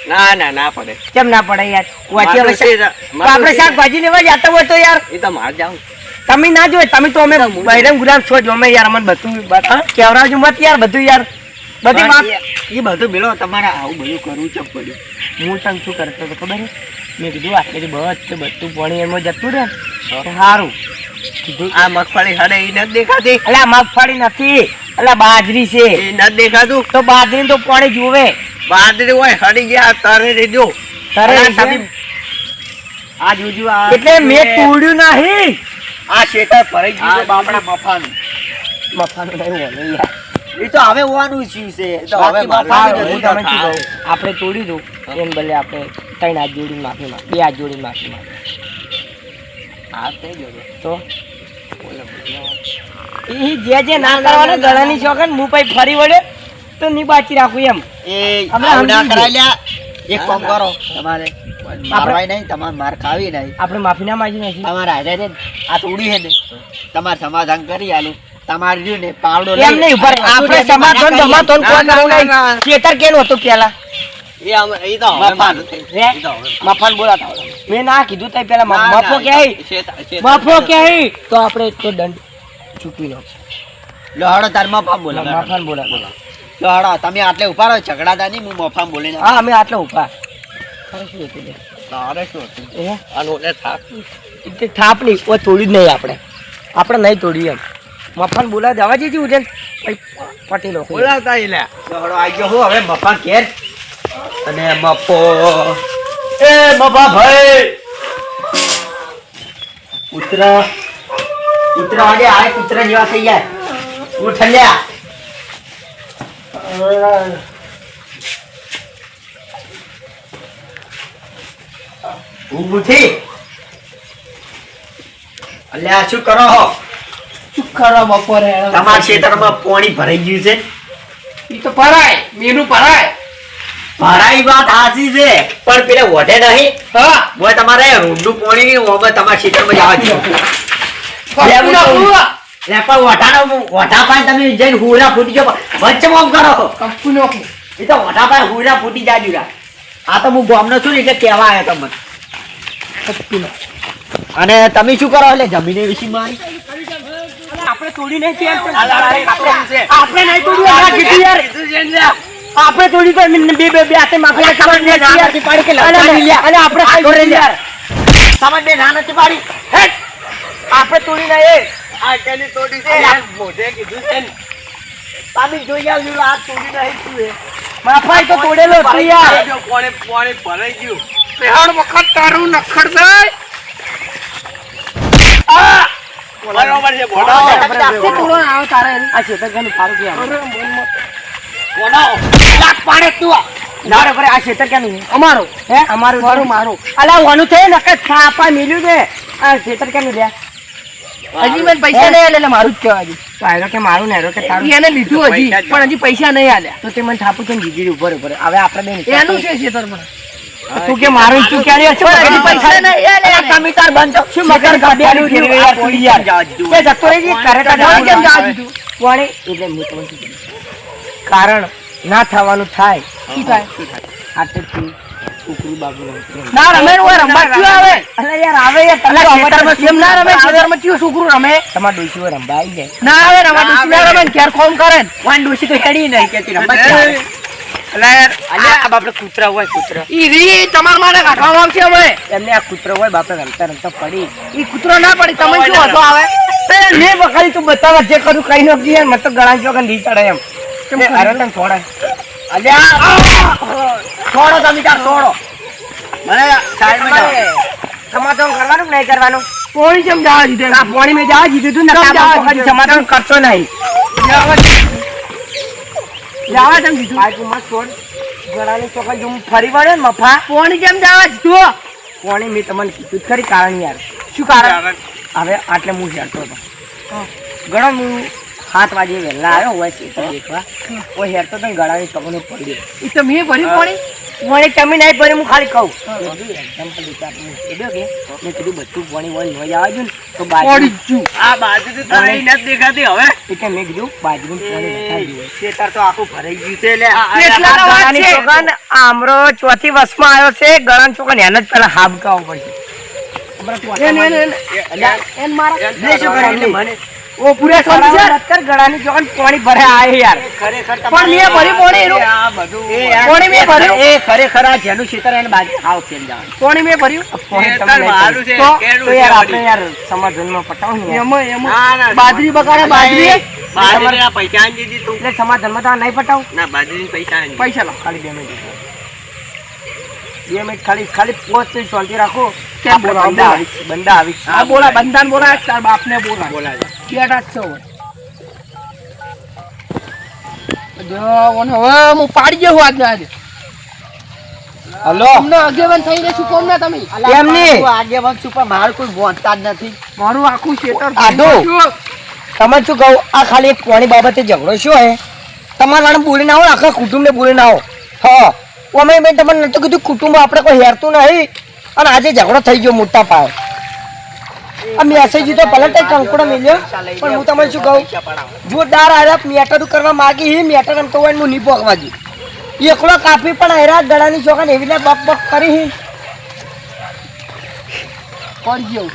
Speaker 2: ના ના ના પડે.
Speaker 1: કેમ ના પડે યાર વાંચી હવે
Speaker 2: મારું
Speaker 1: તો
Speaker 2: છે,
Speaker 1: આપણે શાકભાજી લેવા જતા હોય તો યાર
Speaker 2: એ તો માર જાઉં.
Speaker 1: તમે ના જોઈ તમે તો અમે બૈરમ ગુલામ છો જ અમે યાર અમને બધું કેવરાવજો મત યાર બધું યાર બધી વાત
Speaker 3: એ બધું મેળો તમારે આવું બધું કરવું ચમ પડ્યું.
Speaker 1: હું તને શું કરતો હતો ખબર છે મેં કીધું આટલે બધું પાણી એમાં જતું રહે ને તો સારું કીધું
Speaker 2: આ મગફળી હડે એ નથી દેખાતી?
Speaker 1: એટલે આ મગફળી નથી એટલે બાજરી છે
Speaker 2: એ નથી દેખાતું?
Speaker 1: તો બાજરી તો પાણી જુએ
Speaker 2: બાજરી હોય હડી ગયા તરે રેજો.
Speaker 1: તારે
Speaker 3: અલા, તમે- આ જોજો આ
Speaker 1: એટલે મેં તોડ્યું નહીં
Speaker 3: આ શેતર ભરાઈ ગયું છે
Speaker 2: આ
Speaker 3: બાપડા મફાનું.
Speaker 1: મફાનું નહીં હોય યાર
Speaker 3: એ તો હવે હોવાનું જ છે.
Speaker 2: એ તો હવે
Speaker 3: બાકી
Speaker 2: મારું
Speaker 3: મફાનું
Speaker 1: હું
Speaker 3: નથી.
Speaker 1: તમને શું કહું આપણે તોડી દઉં એમ ભલે આપણે 3 હાથ જોડીને માફી માંગ 2 હાથ જોડીને માફી માંગ
Speaker 2: હા થઈ ગયો.
Speaker 1: તો ઈ જે ના કરવાનું ગળાની શોખન હું પછી ફરી વળ્યો તો ની બાચી રાખું એમ
Speaker 3: એ
Speaker 1: આપણે
Speaker 3: આવું ના
Speaker 1: સમજી
Speaker 3: કરાય લ્યા. એક
Speaker 2: ના,
Speaker 3: કામ
Speaker 2: ના.
Speaker 3: કરો તમારે મારવાય નહીં, તમારે માર ખાવી નહીં.
Speaker 1: આપણે માફી ના માંગી નથી
Speaker 3: તમારે હારે છે ને, આ તોડી છે ને તમારે સમાધાન કરી આલું. તમારે રહ્યું ને પાવડો
Speaker 1: એમ નહીં ઉપર આપણે સમાધાન જમાતો
Speaker 2: ના, ના, ના, ના.
Speaker 1: ખેતર કેનું હતું પેલા
Speaker 2: એ એ તો હવે મારું થઈ
Speaker 1: હે?
Speaker 2: ગયું. એ તો હવે
Speaker 1: મફાન બોલાતા મેં ના કીધું તઈ પેલા
Speaker 2: ના, ના,
Speaker 1: મફો ક્યાંય મફો ક્યાંય તો આપણે તો દંડ ચૂકવી લો
Speaker 3: લો હળો તાર મફામ બોલો.
Speaker 1: મફાન બોલા
Speaker 3: લો હળો તમે આટલે ઉભા રહો, ઝઘડાતા નહીં, હું મફામ બોલીને
Speaker 1: હા અમે આટલા ઉભા ખરે શું હતું લે?
Speaker 2: તારે શું હતું?
Speaker 1: એ
Speaker 2: આનું ઓલે થાક.
Speaker 1: તે થાપ નહીં કોઈ તોડી જ નહીં આપણે નહીં તોડ્યું એમ મફાન બોલા જવા જેજી ઉઠે પછી પટેલો
Speaker 2: બોલાવતા ઈ લ્યા.
Speaker 3: લો હળો આવી ગયો હું હવે મફામ ઘેર. અને મફો
Speaker 1: એ બાબા ભાઈ
Speaker 3: કૂતરા કૂતરા આજે આ કૂતરા જેવા થઈ જાય. ઉઠ લ્યા. ઊભું થઈ. અલ્યા શું કરો હો?
Speaker 1: શું કરો બપોરે
Speaker 3: તમારા ખેતરમાં પાણી ભરાઈ ગયું છે.
Speaker 1: ઈ તો પરાય મેનું પરાય
Speaker 3: ભરાઈ વાત સાચી છે, પણ પેલે વધે નહીં.
Speaker 1: હા
Speaker 3: બોય તમારે રૂંડું પાણી ઓમાં તમારા ખેતરમાં જવા દો. લે પણ વઢા પાસે તમે જઈને હુરા ફૂટી ગયો વચ્ચે મોમ કરો.
Speaker 1: કંપુ નો
Speaker 3: એ તો વઢા પાસે હુરા ફૂટી જાજુ રા. આ તો હું ગામનો છું ને એટલે કહેવા આવ્યો તમને.
Speaker 1: કંપુ નો
Speaker 3: અને તમે શું કરો એટલે જમીને વિશે મારી
Speaker 1: આપણે તોડી નહીં છે
Speaker 2: આપણે
Speaker 1: નહીં તોડ્યું આ કીધું યાર આપણે તોડી તો બે હાથે માફી
Speaker 3: તમને ના નથી પાડી કે લડવાની લ્યા.
Speaker 1: અને આપણે
Speaker 3: આ
Speaker 1: કઈ
Speaker 3: ઘોડે
Speaker 1: યાર
Speaker 3: તમને ના નથી પાડી.
Speaker 1: હેટ! આપણે તોડી નહીં
Speaker 2: આ કેની તોડી છે?
Speaker 3: અલ્યા.
Speaker 2: મોઢે કીધું છે ને.
Speaker 3: તમે જોઈ આવજો આ તોડી નહીં શું એ.
Speaker 1: માફાઈ તો તોડેલો હતું યાર
Speaker 2: જો પાણી ભરાઈ ગયું. પહેણ વખત તારું નખડ થાય. બરોબર છે, ભણાવો.
Speaker 3: તમે જાતે તોડો.
Speaker 1: આ શેતરકાનું સારું કે
Speaker 2: ભણાવો.
Speaker 3: લાખ પાડે તું.
Speaker 1: ના રે આ શેતરકાનું અમારું હે અમારું મારું અલા વાનું છે ને કે છાપા મિલ્યું છે આ શેતરકાનું લે હજી મને પૈસા નહીં આલે એટલે મારું જ કહેવાય તો આયરો કે મારું ને આયરો કે તારું એને લીધું હજી પણ હજી પૈસા નહીં આલ્યા તો તે મને થાપું છે ને દીદી ઉપર હવે આપણે બે એનું છે શેતર તું કે મારું તું ક્યારે હશે હજી પૈસા નહીં આલે તમે તાર બંધ શું મગર ગાડ્યાનું થયું યાર તું યાર તે જતો રહી કરે તો કેમ જવા દીધું કોણે એટલે હું તમને શું કીધું કારણ ના થવાનું થાય.
Speaker 3: શું થાય?
Speaker 1: આટલેથી છોકરું બાબુ રમતું.
Speaker 3: ના રમે ને ઓય રમવા ક્યું આવે?
Speaker 1: અલા યાર આવે યાર તમે
Speaker 3: અલા,
Speaker 1: તો
Speaker 3: ખેતરમાં
Speaker 1: ખેતરમાં
Speaker 3: કેમ ના રમે? ખેતરમાં ક્યું છોકરું રમે?
Speaker 1: તમારા ડોશીઓ રમવા આવી જાય.
Speaker 3: ના આવે રમવા ડૂસી ના રમે ને ઘેર કોમ કરે ને.
Speaker 1: વાન ડોશી તો હેડી નહીં કેતી રમવા જ આવે.
Speaker 3: અલા યાર,
Speaker 1: અલ્યા આ બાપડે કૂતરા હોય કૂતરા.
Speaker 3: ઈ રી તમાર માટે કાઢવામાં આવશે હવે.
Speaker 1: એમને આ કૂતરો હોય બાપડે રમતા રમતા પડી.
Speaker 3: ઈ કૂતરો ના પડી તમને શું હતો આવે?
Speaker 1: ને બખાલી તું બતાવ જે કરું કઈ નો કી યાર મત તો ગળા ચોકન દી ચડે એમ.
Speaker 3: કેમ
Speaker 1: એ
Speaker 3: કરી?
Speaker 1: અરે તને છોડે. અલ્યા છોડો તમે તાર છોડો. મને સાઈડમાં જાઓ. સમાધાન કરવાનું કે નહીં કરવાનું?
Speaker 3: પોણી કેમ જવા દીધે?
Speaker 1: આ પાણી મેં જવા દીધું તું ને
Speaker 3: કેમ
Speaker 1: કામ
Speaker 3: જવા
Speaker 1: તો ખાલી
Speaker 3: દીધું?
Speaker 1: સમાધાન કરતો નહીં.
Speaker 3: જવા કેમ દીધું?
Speaker 1: બાજુ મત છોડ. ગળાની ચોકન જો હું ફરી વળ્યો ને મફા
Speaker 3: પોણી કેમ જવા દીધું?
Speaker 1: પાણી મેં તમને કીધું જ ખરી કારણ યાર.
Speaker 3: શું કારણ?
Speaker 1: હવે આટલે હું હેરતો હતો. ગણો હું 7 વાગે વહેલા આવ્યો હોય છે તો દેખવા. હું હેરતો તો ને ગળાની ચોકન પડ્યો.
Speaker 3: ઈ તો મેં ભર્યું પોણી.
Speaker 1: પાણી તમે નહીં ભર્યું હું ખાલી કહું. એક્ઝામ્પલ રીતે આપણે કીધું કે મેં કીધું બધું પાણી હોય ન જવા દઉં ને તો બાજુ
Speaker 3: પોણી જ જુ.
Speaker 2: આ બાજુ તો તને નથી દેખાતી હવે
Speaker 1: એટલે મેં કીધું બાજુનું પાણી બતાવી દઉં.
Speaker 2: ખેતર તો આખું ભરાઈ ગયું છે લે
Speaker 3: કેટલાનો વાત
Speaker 1: ગળાની
Speaker 3: છે?
Speaker 1: ચોકન આમરો ચોથી વસમાં આવ્યો છે. ગળાની ચોકન એને જ પેલા હાબકાવો પડશે.
Speaker 3: એન મારા
Speaker 1: લે શું કરે એમને?
Speaker 3: ઓ પૂરા
Speaker 1: ગળામાં
Speaker 3: સમજ્યા?
Speaker 1: મત કર, ગળાની ચોકન પાણી ભરે આયે યાર.
Speaker 2: ખરેખર
Speaker 3: પણ મેં ભર્યું પોણી એનું.
Speaker 2: આ બધું
Speaker 3: પોણી મેં ભર્યું.
Speaker 1: એ ખરેખર આ જેનું ખેતર એને બાજુ આવ કેમ જવાનું?
Speaker 3: પોણી મેં ભર્યું.
Speaker 1: પાણી
Speaker 2: ખેતર
Speaker 1: તમે નહીં
Speaker 2: મારું છે
Speaker 3: તો-
Speaker 2: કેનું
Speaker 1: તો
Speaker 2: છે
Speaker 1: યાર આપણે
Speaker 2: વળી?
Speaker 1: યાર સમાધાનમાં પટાવો ને યાર.
Speaker 3: એમાં
Speaker 2: ના,
Speaker 3: એમાં
Speaker 2: ના,
Speaker 3: બાજરી બગાડે બાજરી.
Speaker 2: બાજરીના પૈસા આંજી દીધું
Speaker 1: એટલે સમાધાનમાં તો આ નહીં પટાવું.
Speaker 2: ના બાજરીના પૈસા આંજી
Speaker 3: પૈસા લો.
Speaker 1: ખાલી 2 મિનિટ 2 મિનિટ ખાલી પોચ મિનિટ શાંતિ રાખો.
Speaker 3: કેમ
Speaker 1: આપણે
Speaker 3: બોલાવો?
Speaker 1: બંદા આવી છે, બંદા આવી છે.
Speaker 3: આ બોલા બંધાન બોલા તાર બાપને બોલા.
Speaker 2: બોલાવે
Speaker 3: બેઠા જ છો હવે. જો ઓને હવે હું પાડી ગયો હું આજે.
Speaker 1: હલો
Speaker 3: તમને આગેવાન થઈ રહેશું કોમ ના તમે.
Speaker 1: એમ નહીં.
Speaker 2: આગેવાન છું પણ મારું કોઈ બોલતા જ નથી
Speaker 3: મારું આખું ખેતર
Speaker 1: આધો. તમે શું કહું આ ખાલી એક પાણી બાબતે ઝઘડો શું હે? તમારા બોલી ના આવો, આખા કુટુંબને બોલી ના આવો. હા અમે મેં તમને નતું કીધું કુટુંબ આપણે કોઈ હેરતું નહીં અને આજે ઝઘડો થઈ ગયો મોટા પાયે. આ મેસેજ તો ભલે કઈ કંકોડો મિલ્યો પણ હું તમને શું કહું જોરદાર આયા મેટર કરવા માંગી હી મેટર એમ તો હોય ને હું નહીં પોકવા દઉં. એકલો કાપી પણ હેરા ગળાની ચોકન એવી ને બક બક કરી હી.
Speaker 3: પડી ગયો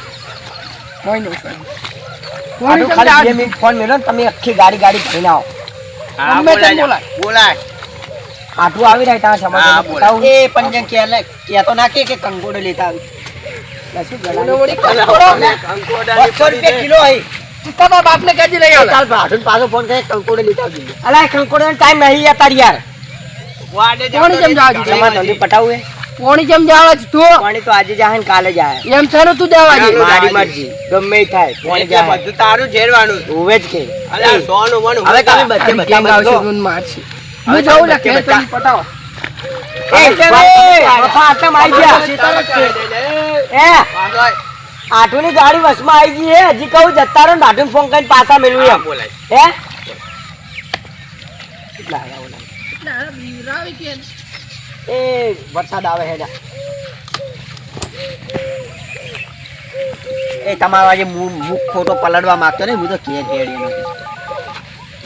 Speaker 3: કોઈ નહીં
Speaker 1: આનું ખાલી 2 મિનિટ ફોન મેળો ને તમે આખી ગાડી ભરીને આવો.
Speaker 3: ગમે તેમ બોલાય.
Speaker 2: બોલાય
Speaker 1: આટલું આવી રહ્યા ત્યાં સમાધાન બતાવું.
Speaker 2: એ પંજન કે તો ના કે કંકોડો લેતા આવી
Speaker 1: શું ગળાની
Speaker 3: ઓલી
Speaker 1: ચોકન?
Speaker 3: કંકોડો.
Speaker 1: 200 રૂપિયા કિલો હે.
Speaker 3: તારા બાપને કહેજે લઈ આવ.
Speaker 2: ચાલ ભાડું પાછો ફોન કરે કંકોડો લેતા આવજો
Speaker 1: અલા કંકોડો ટાઈમ નહીં યાર યાર.
Speaker 2: વાડે
Speaker 3: પાણી કેમ જવા દીધું?
Speaker 1: તમારે ધંધો પટાવું હે?
Speaker 3: પોણી કેમ જાવે છે તું?
Speaker 1: પાણી તો આજે જાય ને કાલે જાય.
Speaker 3: એમ છે ને તું દેવા દે.
Speaker 1: મારી મરજી ગમે ઈ થાય પાણી
Speaker 2: એટલે
Speaker 1: જાય.
Speaker 2: બધું તારું ઝેરવાનું
Speaker 1: હોવે જ કે
Speaker 2: અલા સોનું વનું
Speaker 1: હવે તમે બધે
Speaker 3: કેમ
Speaker 1: બધા
Speaker 3: આવશે
Speaker 1: બંધો.
Speaker 3: તું મારશે.
Speaker 1: હવે
Speaker 3: હું જાઉં લે
Speaker 1: તમે
Speaker 3: ખેતર
Speaker 1: બધા-
Speaker 3: પટાવો.
Speaker 1: એ બાપા આટલા માં આઈ ગયા. એ આઠુની ગાડી વસમાં આવી ગઈ હે. હજી કહું જતા રહો ને આઠું ફોન કરીને પાછા મેળવું એમ.
Speaker 2: બોલાય
Speaker 1: હે કેટલા આયા ઓલા? એ વરસાદ આવે હે જા. એ તમારો આજે મુખ ખોટો પલડવા માંગતો ને હું તો કે હેડી નથી.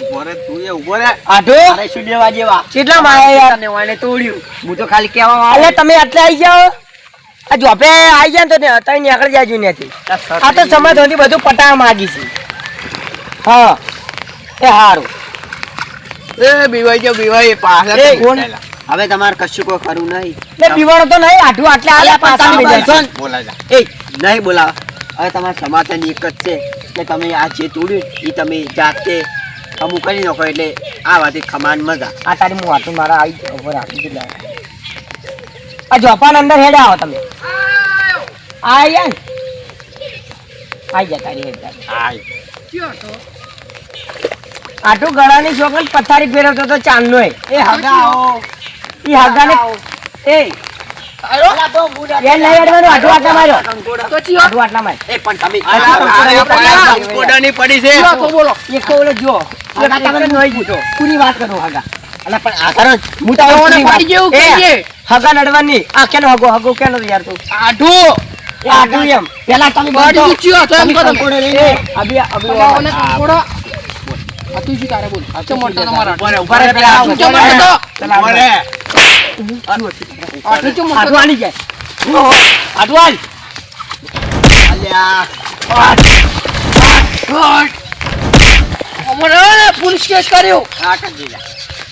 Speaker 2: ઉભો રે તું એ ઉભો રે
Speaker 1: આઠો
Speaker 2: અરે શું લેવા જેવા
Speaker 1: કેટલા માં આયા યાર?
Speaker 2: તને વાને તોડ્યું હું તો ખાલી કહેવા
Speaker 1: અલે તમે આટલે આવી જાઓ. આ જોપે આવી જાય ને તો તઈ નીકળી જાજો ત્યાંથી. આ તો સમાધાનથી બધું પટાવા માંગી છે. હા એ હારું.
Speaker 2: એ બીવાઈ જો બીવાઈ પાછળ
Speaker 1: એ કોણ?
Speaker 2: હવે તમારે કશું કોઈ કરવું નહીં
Speaker 1: લે પીવાનો તો નહીં આઠું આટલે આલે પાછા લઈ જાય.
Speaker 2: બોલાય એ નહીં બોલાવ હવે તમારે સમાધાન એક જ છે કે તમે આ જે તોડ્યું એ તમે જાતે અમુક કરી નાખો એટલે આ વાત ખમાન મજા
Speaker 1: આ તારી હું વાતું મારા આવી જાય ઉપર આપી દીધું લાગે. આ જોપાન અંદર હેડે આવો તમે. આઈ જા ને. આઈ જા તારી હેડ તારી.
Speaker 2: હાય
Speaker 1: આટું ગળાની છોકરી પથારી ફેરવતો તો ચાંદનો એ
Speaker 2: હગાઓ
Speaker 1: ઈ હગાને એ નહીં અડવાનું. આટલું આટલા માર્યો.
Speaker 3: તો ચિયો.
Speaker 1: આટલું આટલા માર.
Speaker 2: એ પણ તમે
Speaker 1: કંકોડાની
Speaker 2: પડી છે
Speaker 3: ચિયો તો બોલો.
Speaker 1: એક તો ઓલો જો
Speaker 2: હગા તમે
Speaker 1: નહીં પૂછો પૂરી વાત કરું હગા.
Speaker 2: અલા પણ આ કારણ
Speaker 1: હું તો
Speaker 3: ઓને પાડી જેવું કહીએ.
Speaker 1: હગા નડવાની. આ કેનો હગો કેનો યાર તું?
Speaker 3: આઢું.
Speaker 1: એ આટલું એમ પેલા તમે
Speaker 3: પાડી
Speaker 1: બંધો.
Speaker 3: તું ચિયો તો એમ
Speaker 1: તમે
Speaker 3: કરો.
Speaker 1: કંકોડો લઈને અભી
Speaker 3: ઓને કંકોડો.
Speaker 4: આ તું શું તારે બોલ ચમ મોટા તમારા
Speaker 1: ઉભા રહે પેલા
Speaker 4: તું ચમ મોટો
Speaker 2: બોલે.
Speaker 4: આ તું ચમ મોટો
Speaker 1: આટલું આલી જાય આટલું આલ
Speaker 2: અલ્યા.
Speaker 4: અમારે પોલીસ કેસ કર્યો
Speaker 2: આ કરી લે.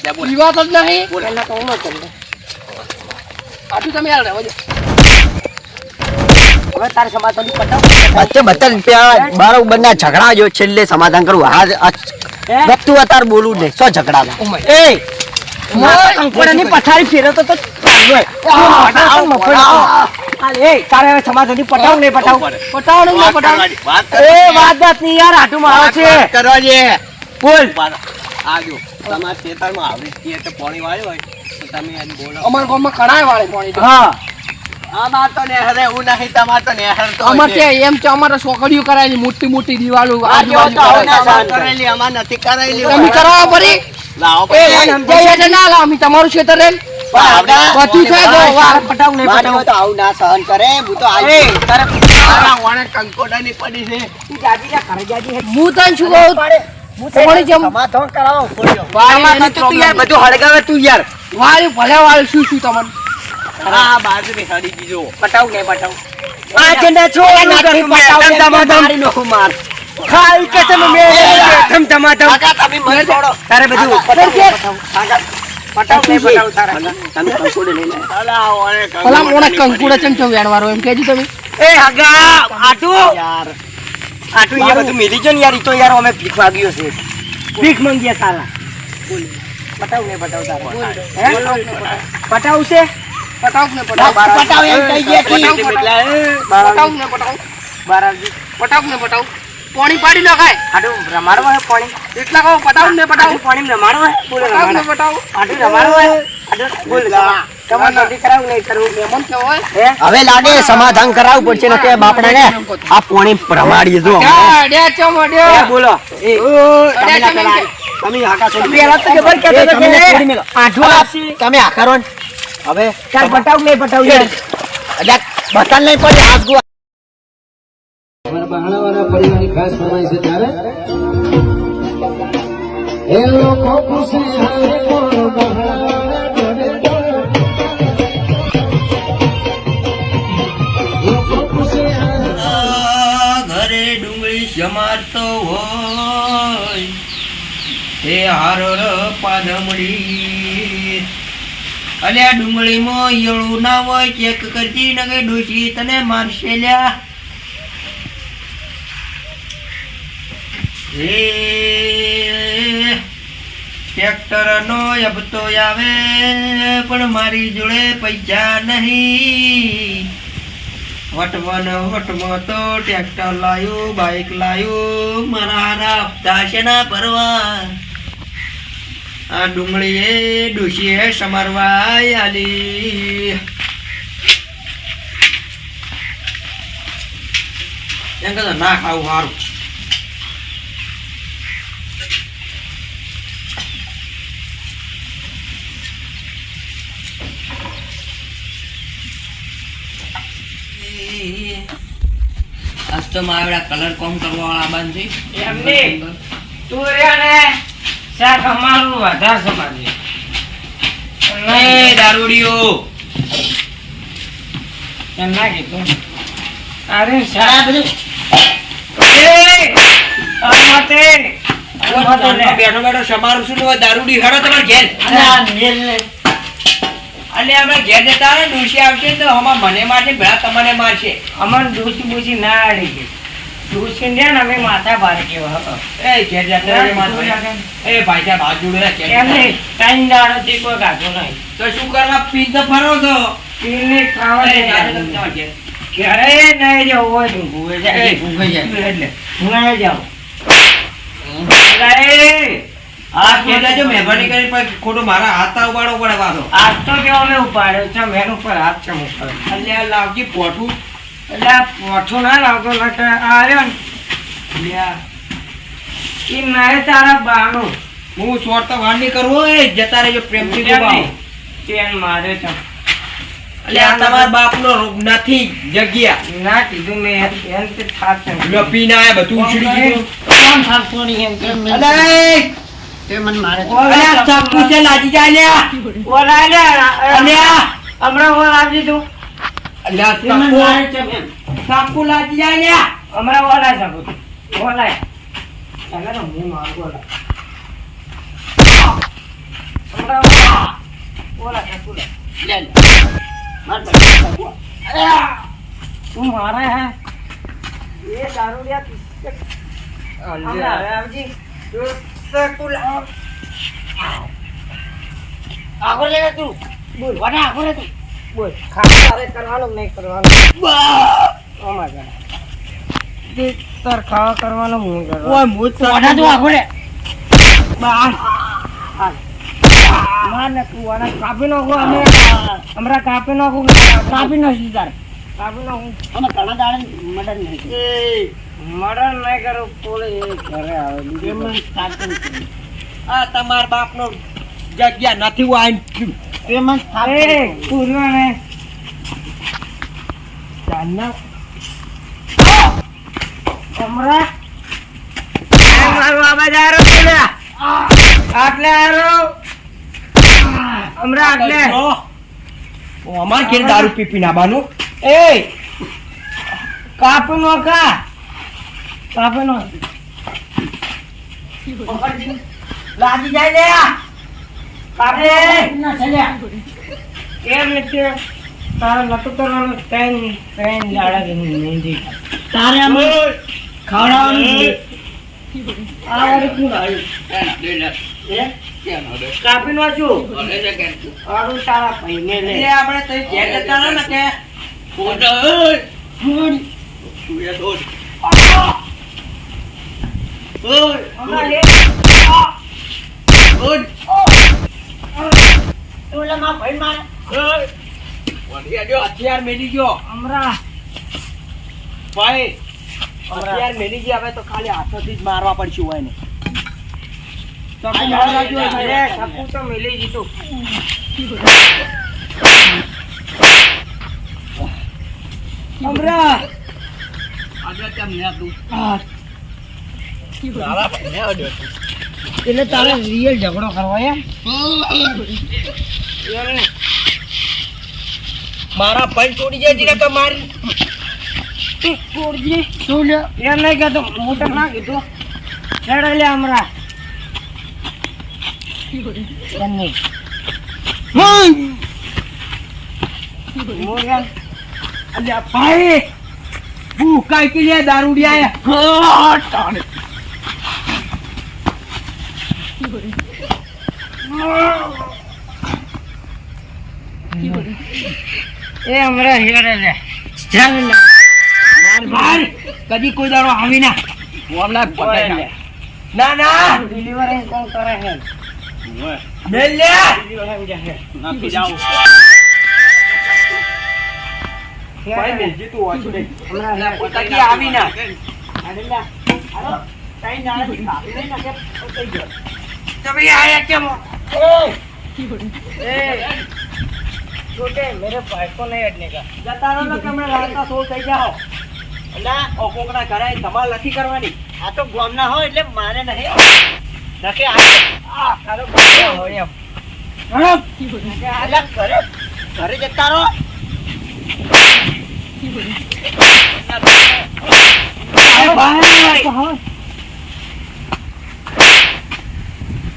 Speaker 2: લે બોલ.
Speaker 4: વિવાદ જ નહીં
Speaker 1: પેલા તો હું ન કરું.
Speaker 4: આટલું તમે યાર રહેવા દો
Speaker 1: હવે તારે સમાધાન પટાવ
Speaker 5: વચ્ચે બધા બરોબરના ઝઘડા જો છેલ્લે સમાધાન કરવું તું અત્યારે બોલું નહીં શું ઝઘડામાં
Speaker 4: ઓ માય
Speaker 1: એ કંકોડાની પથારી ફેરવતો તો ચાલુ હોય. એ તારે હવે સમાધાનથી પટાવ નહીં પટાવ પટાવ નહીં
Speaker 2: વાત
Speaker 1: પટાવ
Speaker 2: કરવાની, વાત
Speaker 1: એ
Speaker 2: કરવાની.
Speaker 1: વાત નહીં યાર આટુમાં આવે છે
Speaker 2: વાત કરવા દે.
Speaker 1: બોલ
Speaker 2: આ જો તમારા ખેતરમાં આવી છીએ તો પાણી વાળ્યું હોય તો તમે એને બોલો.
Speaker 4: અમારા ગામમાં કણાય વાળે પાણી તો.
Speaker 1: હા
Speaker 2: આમાં તો નહેર એવું નહીં, તમારે તો નહેર તો
Speaker 4: અમારે
Speaker 2: છે.
Speaker 4: ત્યાં એમ છે અમારે છોકરીઓ કરાયેલી મોટી મોટી દિવાલો
Speaker 1: આ જેવો
Speaker 4: આજુબાજુ
Speaker 1: તો આવું ના
Speaker 4: કરાયેલી.
Speaker 1: સહન કરે.
Speaker 2: કરેલી, અમારે નથી કરાયેલી.
Speaker 4: તમે કરાવો પડી
Speaker 2: લાવો
Speaker 4: એ
Speaker 2: પછી.
Speaker 4: સમજાય છે ના લાવ અમે તમારું ક્ષેત્ર રેલ બધું છે જો
Speaker 1: તારે પટાવ નહીં પટાવ
Speaker 5: તો આવું ના સહન કરે હું તો
Speaker 1: એ તારે
Speaker 2: તારા વાણે કંકોડાની પડી છે.
Speaker 1: તું જાજી જા ઘરે જાજી હે.
Speaker 4: હું તને શું કહું તમારી જેમ
Speaker 1: સમાધાન કરાવો
Speaker 4: વાળી
Speaker 1: સમાધાન તો તું યાર બધું હળગાવે તું યાર
Speaker 4: વાળી ભલે વાળી શું શું તમને
Speaker 2: આ બાજરી હળી દીધો.
Speaker 1: પટાવ નહીં પટાવ આ જને છો નથી પટાવ મારી નોખું માર ખાઈ કે તમે મે થમ ટમાટમ
Speaker 2: કાકા તમે મને છોડો.
Speaker 1: તારે બધું પટાવ નહીં પટાવ નહીં પટાવ તારે
Speaker 5: તમે કંકોડે લઈને
Speaker 2: અલા, વાણે
Speaker 4: ભલા મોણા
Speaker 2: કંકોડાની
Speaker 4: કંકુડા ચમ ચમ વેણવારો એમ કહેજો તમે
Speaker 1: એ હગા આટુ
Speaker 5: યાર
Speaker 1: આટુ યાર બધું મેલી જો ને યાર ઈ તો યાર અમે ભીખ માંગ્યો છે ભીખ માંગ્યા સાલા પટાવ નહીં પટાવ તારે હે પટાવ છે
Speaker 4: પટાવ ને પટાવ
Speaker 1: પટાવ એમ કહી ગયા
Speaker 2: પડી
Speaker 1: કે
Speaker 2: હતી એટલે,
Speaker 4: પટાવ ને પટાવ
Speaker 1: બારાજી
Speaker 4: પટાવ ને પટાવ પાણી પાડી નખાય
Speaker 1: આટુ રમાડવો હે પાણી
Speaker 4: એટલા કહો પટાવ ને પટાવ
Speaker 1: આટુ પાણી રમાડવો હે બોલે
Speaker 4: પટાવ ને
Speaker 1: રમાડો
Speaker 4: પટાવ
Speaker 1: આટુ રમાડવો હે આટુ બોલ તમારે નથી કરાવું નહીં કરવું
Speaker 4: મહેમાન કેવો હોય
Speaker 1: હે
Speaker 5: હવે લાગે સમાધાન કરાવવું પડશે ને કે બાપડા ને આ પોણી પ્રમાડીએ જો
Speaker 4: ક્યાં ડે ચમ ડે
Speaker 1: એ બોલો એ
Speaker 4: ડે ચમ એમ કે.
Speaker 5: તમે આકા છોડી
Speaker 1: પેલા તો જબર કહેતો હતો
Speaker 5: તમે
Speaker 1: કે
Speaker 5: છોડી મેલો.
Speaker 1: આઠું આપશી
Speaker 5: તમે આ કરો ને હવે
Speaker 1: ચાલ પટાવ નહીં પટાવ યાર
Speaker 5: એટલે બતાલ નહીં પડે હાથ ગો
Speaker 6: અમારા બહાણાવાળા પરિવારની ખાસ ફરમાઈશ છે ત્યારે એ લોકો ખુશી હારે કોણ બહાણાવાળા જોડે લોકો ખુશી હારે
Speaker 3: ઘરે ડુંગળી જમાડતો હોય એ હારો પાદમડી અલ્યા ડુંગળીમાં ઈયળું ના હોય ચેક કરતી નગે ડોશી તને મારશે લ્યા એ ટ્રેક્ટરનો હપ્તો આવે પણ મારી જોડે પૈસા નહીં વટમાં તો ટ્રેક્ટર લાયું બાઇક લાયું મારા હારા હપ્તા છે ના ભરવા આ ડુંગળી એ ડોશીએ સમારવા આલી એમ કહેતો ના ખાવું સારું આજ તો મારા કલર કોમ કરવા વાળા બંધ થઈ
Speaker 1: એમની તું રે ને શાક અમારું વધારે સમાજે
Speaker 3: એ દારૂડિયો
Speaker 1: એમ ના કીધું અરે શાક બધું
Speaker 3: બેઠો બેઠો સમારું છું ને દારૂડી હેડો તમારે ઘેર અને અમે ઘેર જતા ને ડોશી આવશે તો હમણાં મને મારશે ભેળા તમને મારશે
Speaker 1: અમન ડોસી બોસી ના આડી ગઈ ડોસી ને અમે માથા ભારે કેવા હતો
Speaker 3: એ ઘેર જતા રે મારશે. એ ભાઈ સાહેબ હાથ જોડે રાખે.
Speaker 1: એમને ત્રણ દાડોથી કોઈ કાઢો નહીં
Speaker 3: તો શું કરવા પી તો ફરો છો
Speaker 1: પીને ખાવા
Speaker 3: એ
Speaker 1: દે
Speaker 3: જાજો તમે તમારા ઘેર.
Speaker 1: ઘરે નહીં જવું હોય તો ભૂવે
Speaker 3: એ
Speaker 1: જાય
Speaker 3: ભૂખાઈ જાય.
Speaker 1: એટલે હું નહીં જાઉં
Speaker 3: આ ઘેર જાજો મહેરબાની કરીને પણ ખોટો મારા હાથ ના ઉપાડવો પડે પાછો.
Speaker 1: આજ તો જો અમે ઉપાડ્યો છે મેન ઉપર હાથ ચમ ઉપાડ્યો
Speaker 3: અલ્યા લાવજી પોઠું.
Speaker 1: એટલે આ પોઠું ના લાવતો નકર આ રહ્યો ને
Speaker 3: અલ્યા
Speaker 1: એ નહીં તારા બાનું
Speaker 3: હું શોર્ટ તો વાર નહીં કરવો એ જતા રહેજો પ્રેમથી બોલાવો.
Speaker 1: તેન મારે છે
Speaker 2: અલ્યા તમારા બાપનો નથી જગ્યા
Speaker 3: ના કીધું મેં એમ તે થાક છે.
Speaker 2: લો પીને આયા બધું ઉછળી ગયું
Speaker 3: કોણ થાક છોડી એમ કેમ મેં-
Speaker 2: અલે
Speaker 5: તે મને મારે
Speaker 2: અલ્યા ચાકુ છે લાજી જાય લ્યા
Speaker 3: ઓલા લે,
Speaker 2: અલ્યા
Speaker 3: હમણાં ઓલ આપી દીધું.
Speaker 2: અલ્યા
Speaker 3: તે મને મારે છે એમ.
Speaker 2: ચાકુ લાજી જાય લ્યા
Speaker 3: હમણાં ઓલા છે બધું. ઓલા. ચાલે ને હું મારું ઓલા. હમણાં ઓલા. ઓલા છે, ઓલા.
Speaker 5: લે લે. માર ભાઈ.
Speaker 3: તું મારે હે એ દારૂડિયા હમણાં હવે આવજી.
Speaker 5: આગળ લે તું. બોલ વાડા આગળ લે તું.
Speaker 3: બોલ ખાવા તારે કરવાનું કે નહીં કરવાનું? Oh my God. તે તાર ખાવા કરવાનું હું કરવાનું.
Speaker 2: ઓય મોત
Speaker 5: વાડા તું આગળ લે.
Speaker 3: માર ને તું આને કાપી નાખો અમે હમણાં કાપી નાખું
Speaker 5: કાપી નાખી તાર.
Speaker 3: કાપી નાખું
Speaker 5: અમે ઘણા દાડે મદદ નહીં કરી.
Speaker 3: મરણ નહીં કરું પોલીસ ઘરે આવે
Speaker 5: એમાં સ્થાપન કરી.
Speaker 2: આ તમારા બાપનો જગ્યા નથી વાઈન
Speaker 5: એમાં સ્થાપન
Speaker 3: એ
Speaker 5: કરી.
Speaker 3: પૂર્વા ને
Speaker 2: ચાલના
Speaker 3: હમણાં મારું આવાજ આરો પેલા આટલે આરો હમણાં આટલે
Speaker 2: અમાર ઘેર દારૂ પી પીને આવવાનું
Speaker 3: એ કાપી નો કા કાપી નો
Speaker 2: લાજી જાય લે
Speaker 3: કાપે
Speaker 5: ના ચાલ્યા.
Speaker 3: એમ નથી તારા નતું કરવાનું ત્રણ દાડા કે મહેંદી
Speaker 5: તારે અમે
Speaker 3: ખવડાવવાનું છે. આ વાળી શું આવ્યું? કાપી નો છું આડું તારા ભાઈને લે
Speaker 2: એટલે આપણે તો ઘેર જતા રહો ને કે
Speaker 3: હમણાં લે.
Speaker 5: ઓલામાં ભાઈ મારે.
Speaker 2: હથિયાર મેલી ગયો
Speaker 3: હમણાં
Speaker 2: ભાઈ હથિયાર મેલી ગયા હવે તો ખાલી હાથોથી જ મારવા પડશે હોય ને
Speaker 3: ચકુ મારવા જોઈએ. લે, ચકુ તો મિલી દીધું. હમણાં એટલે તારે રિયલ ઝઘડો કરવો એમ? એમ નહીં.
Speaker 2: મારા ભાઈ છોડી જાય છે કે મારી
Speaker 3: શું લે? એમ નહીં કહેતો હું તો ના કીધું હેડે લે હમણાં એમ નહીં. હું એમ
Speaker 2: અલ્યા ભાઈ હું કાઈ કે લે દારૂડિયા
Speaker 3: એ હમણાં હેડે લે ચાલ લે.
Speaker 2: માર માર કદી કોઈ દાડો આવી ના ઓમલા પટાઈ ના ના ના
Speaker 3: ડિલિવરી કોણ કરે છે?
Speaker 2: મેલ લે
Speaker 3: ડિલિવરી જાહે.
Speaker 2: નાખી જાવ ભાઈ મેલજી તું વાંચી દે
Speaker 3: હમણાં હેડે.
Speaker 2: કદી આવી ના
Speaker 3: હેડે લે. હાલો. કઈ ના આવે, કાપી નહીં નાખે, પતાઈ ગયો.
Speaker 2: તમે આયા કેમ
Speaker 3: ए, छोटे मेरे भाई को नहीं हटने का.
Speaker 2: જતા રહો કે હમણાં રાતના 16 થઈ જાઓ
Speaker 3: ના
Speaker 2: ઓ કોકના ઘરે તમારે નથી કરવાની
Speaker 3: આ તો ગામના હોય એટલે મારે નહીં નકે આ તારો ભાઈ હોય એમ.
Speaker 5: અલા ઘરે જતા રહો.
Speaker 3: ભાઈ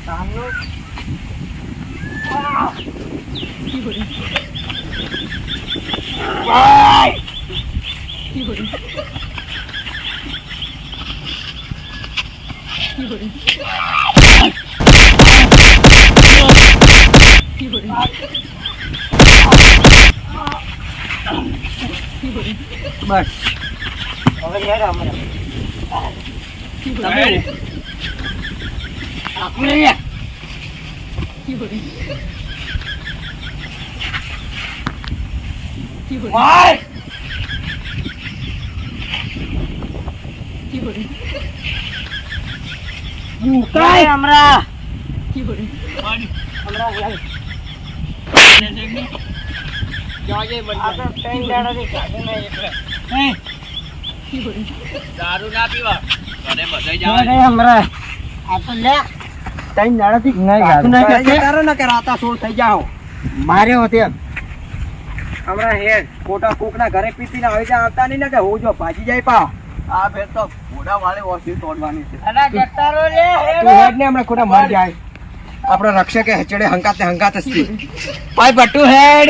Speaker 3: સામનો બસ હવે યાર અમે
Speaker 5: આપણે
Speaker 3: ભાઈ
Speaker 5: કાઈ
Speaker 3: હમણાં જોજે આ તો ત્રણ દાડાથી ખાધું નહીં એટલે
Speaker 2: દારૂ ના પીવા ઘરે બધાય
Speaker 3: જો રે હમણાં આ તો લે
Speaker 5: ત્રણ દાડાથી
Speaker 3: નહીં ખાધું નહીં
Speaker 5: કરે છે તારે ને કે રાતા સોળ થઈ જાઓ માર્યો હોતે
Speaker 3: હમણાં હેડ
Speaker 5: ખોટા કોકના ઘરે પીતીને આવી જા આવતા નહીં ને કે હું જો ભાજી જાય પા
Speaker 2: આ ફેર તો ઘોડા વાળે ઓછી તોડવાની છે
Speaker 3: અલા જતારો લે
Speaker 5: તું હેડ ને હમણાં ખોટા મર જાય આપણો રક્ષકે હેચડે હંકાત ને હંકાત જ છે ભાઈ બટ્ટુ હેડ